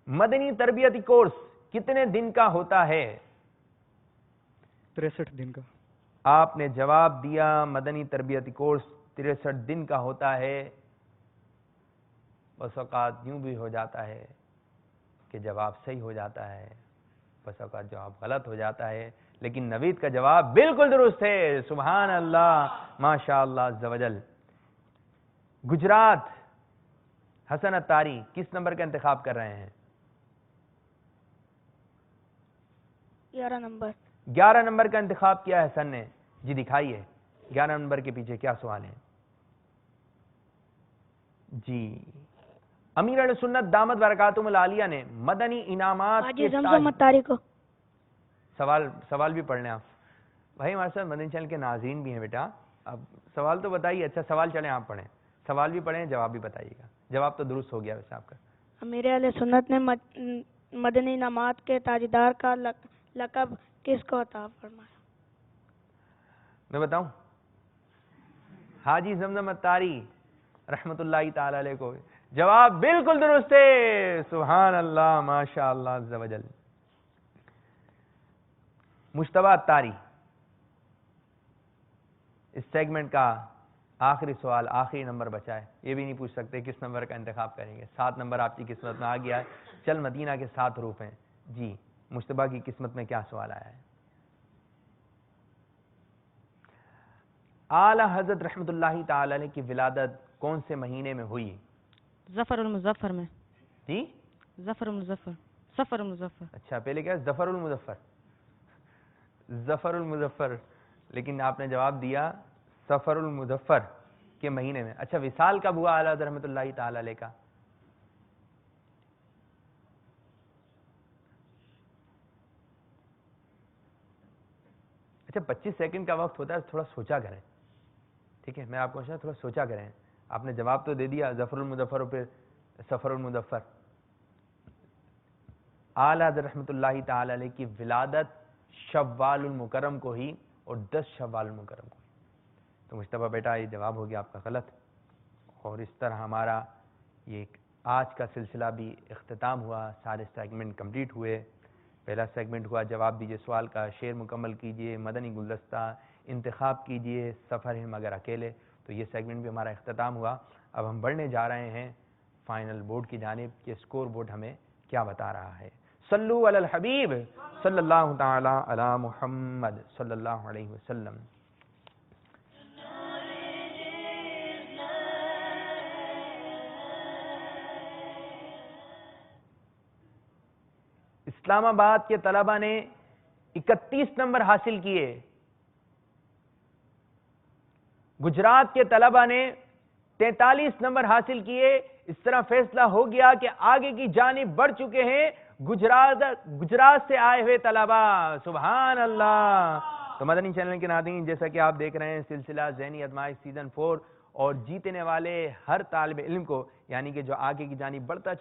مدنی تربیتی کورس کتنے دن کا ہوتا ہے؟ 63 دن کا۔ آپ نے جواب دیا مدنی تربیتی کورس 63 دن کا ہوتا ہے۔ بس اوقات یوں بھی ہو جاتا ہے کہ جواب صحیح ہو جاتا ہے، بس اوقات جواب غلط ہو جاتا ہے، لیکن نوید کا جواب بالکل درست ہے، سبحان اللہ، ماشاء اللہ عز و جل۔ گجرات حسن اتاری کس نمبر کا انتخاب کر رہے ہیں؟ 11 نمبر 11 نمبر کا انتخاب کیا ہے حسن نے. جی دکھائیے 11 نمبر کے پیچھے کیا سوال ہے. جی امیر علیہ سنت دامت برکاتہم العالیہ نے مدنی انعامات حاجی کے زمزم اتاری کو. سوال بھی پڑھ لیں آپ بھائی. ہمارے ساتھ مدنی چینل کے ناظرین بھی ہیں بیٹا. اب سوال تو بتائیے. اچھا سوال چلیں آپ پڑھیں. سوال بھی پڑھیں جواب بھی بتائیے گا. جواب تو درست ہو گیا ویسے آپ کا. امیر علیہ سنت نے مدنی انعامات کے تاجدار کا لقب کس کو عطا فرمایا؟ میں بتاؤں حاجی زمزم اتاری رحمت اللہ تعالی علیہ کو. جواب بالکل درست ہے. سبحان اللہ ماشاء اللہ عز و جل. مجتبیٰ اتاری اس سیگمنٹ کا آخری سوال آخری نمبر بچا ہے. یہ بھی نہیں پوچھ سکتے کس نمبر کا انتخاب کریں گے. 7 نمبر آپ کی قسمت میں آ گیا ہے. چل مدینہ کے 7 حروف ہیں. جی مجتبیٰ کی قسمت میں کیا سوال آیا ہے؟ اعلی حضرت رحمت اللہ تعالی علیہ کی ولادت کون سے مہینے میں ہوئی؟ ظفر المظفر میں. جی ظفر المظفر. سفر المظفر. اچھا پہلے کیا ظفر المظفر. ظفر المظفر لیکن آپ نے جواب دیا سفر المظفر کے مہینے میں. اچھا وصال کب ہوا اعلی حضرت رحمت اللہ تعالی علیہ کا؟ اچھا 25 سیکنڈ کا وقت ہوتا ہے. تھوڑا سوچا کریں. ٹھیک ہے میں آپ کو تھوڑا سوچا کریں. آپ نے جواب تو دے دیا ظفر المظفر اور پھر سفر المظفر. اعلی حضرت رحمت اللہ تعالی علیہ کی ولادت شوال المکرم کو ہی اور 10 شوال المکرم کو ہی. تو مجتبیٰ بیٹا یہ جواب ہو گیا آپ کا غلط. اور اس طرح ہمارا یہ آج کا سلسلہ بھی اختتام ہوا. سارے سیگمنٹ کمپلیٹ ہوئے. پہلا سیگمنٹ ہوا جواب دیجئے سوال کا, شعر مکمل کیجئے, مدنی گلدستہ, انتخاب کیجئے, سفر ہے مگر اکیلے. تو یہ سیگمنٹ بھی ہمارا اختتام ہوا. اب ہم بڑھنے جا رہے ہیں فائنل بورڈ کی جانب. یہ سکور بورڈ ہمیں کیا بتا رہا ہے. صلو علی الحبیب صلی اللہ تعالی علی محمد صلی اللہ علیہ وسلم. اسلام آباد کے طلبہ نے 31 نمبر حاصل کیے. گجرات کے طلبہ نے 43 نمبر حاصل کیے. اس طرح فیصلہ ہو گیا کہ آگے کی جانب بڑھ چکے ہیں گجرات سے آئے ہوئے طلبہ. سبحان اللہ. تو مدنی چینل کے ناظرین جیسا کہ آپ دیکھ رہے ہیں سلسلہ ذہنی آزمائش سیزن 4 اور جیتنے والے ہر طالب علم کو یعنی کہ جو آگے کی جانب بڑھتا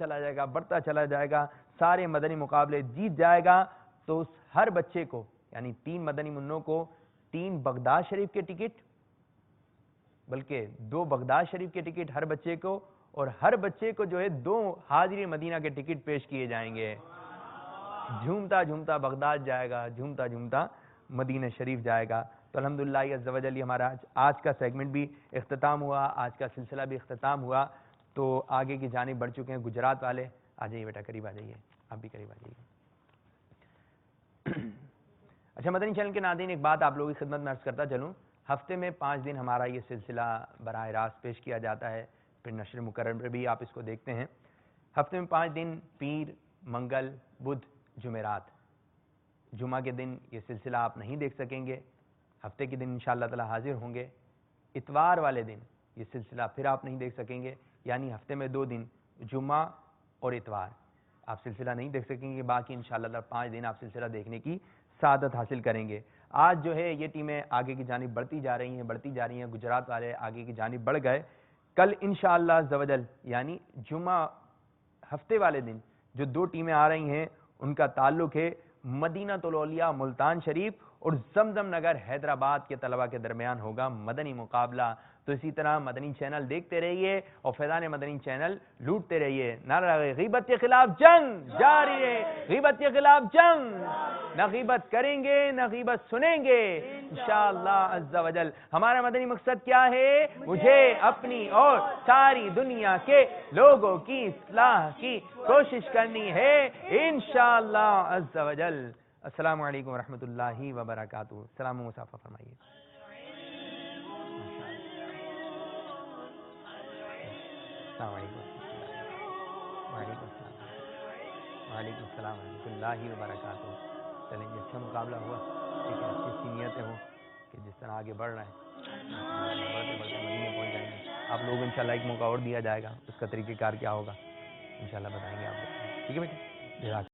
چلا جائے گا سارے مدنی مقابلے جیت جائے گا. تو اس ہر بچے کو یعنی 3 مدنی منوں کو 3 بغداد شریف کے ٹکٹ بلکہ 2 بغداد شریف کے ٹکٹ ہر بچے کو اور ہر بچے کو جو ہے 2 حاضری مدینہ کے ٹکٹ پیش کیے جائیں گے. جھومتا جھومتا بغداد جائے گا, جھومتا جھومتا مدینہ شریف جائے گا. تو الحمدللہ عز و جل ہمارا آج کا سیگمنٹ بھی اختتام ہوا, آج کا سلسلہ بھی اختتام ہوا. تو آگے کی جانب بڑھ چکے ہیں گجرات والے. آ جائیے بیٹا قریب آ جائیے, آپ بھی قریب آ جائیے. اچھا مدنی چینل کے ناظرین ایک بات آپ لوگوں کی خدمت میں عرض کرتا چلوں. ہفتے میں 5 دن ہمارا یہ سلسلہ براہ راست پیش کیا جاتا ہے. پھر نشر مکرر پر بھی آپ اس کو دیکھتے ہیں. ہفتے میں 5 دن پیر, منگل, بدھ, جمعرات. جمعہ کے دن یہ سلسلہ آپ نہیں دیکھ سکیں گے. ہفتے کے دن انشاءاللہ تعالی حاضر ہوں گے. اتوار والے دن یہ سلسلہ پھر آپ نہیں دیکھ سکیں گے. یعنی ہفتے میں 2 دن جمعہ اور اتوار آپ سلسلہ نہیں دیکھ سکیں گے. باقی انشاءاللہ تعالی 5 دن آپ سلسلہ دیکھنے کی سعادت حاصل کریں گے. آج جو ہے یہ ٹیمیں آگے کی جانب بڑھتی جا رہی ہیں. گجرات والے آگے کی جانب بڑھ گئے. کل انشاءاللہ عز و جل یعنی جمعہ ہفتے والے دن جو 2 ٹیمیں آ رہی ہیں ان کا تعلق ہے مدینہ الاولیاء ملتان شریف اور زمزم نگر حیدرآباد کے طلبہ کے درمیان ہوگا مدنی مقابلہ. تو اسی طرح مدنی چینل دیکھتے رہیے اور فیضان مدنی چینل لوٹتے رہیے. نعرہ غیبت کے خلاف جنگ جاری ہے, غیبت کے خلاف جنگ. نہ غیبت کریں گے نہ غیبت سنیں گے انشاءاللہ عز و جل. ہمارا مدنی مقصد کیا ہے؟ مجھے اپنی اور ساری دنیا کے لوگوں کی اصلاح کی کوشش کرنی ہے انشاءاللہ عز و جل. السلام علیکم ورحمۃ اللہ وبرکاتہ. سلام و مصافحہ فرمائیے. السلام علیکم وعلیکم السلام ورحمۃ اللہ وبرکاتہ. چلیں جی اچھا مقابلہ ہوا، ٹھیک ہے، اچھی اچھی نیتیں ہوں کہ جس طرح آگے بڑھ رہے ہیں بڑھتے بڑھتے مدینے پہنچ جائیں گے. آپ لوگ انشاءاللہ ایک موقع اور دیا جائے گا، اس کا طریقہ کار کیا ہوگا انشاءاللہ بتائیں گے آپ لوگ. ٹھیک ہے بیٹا.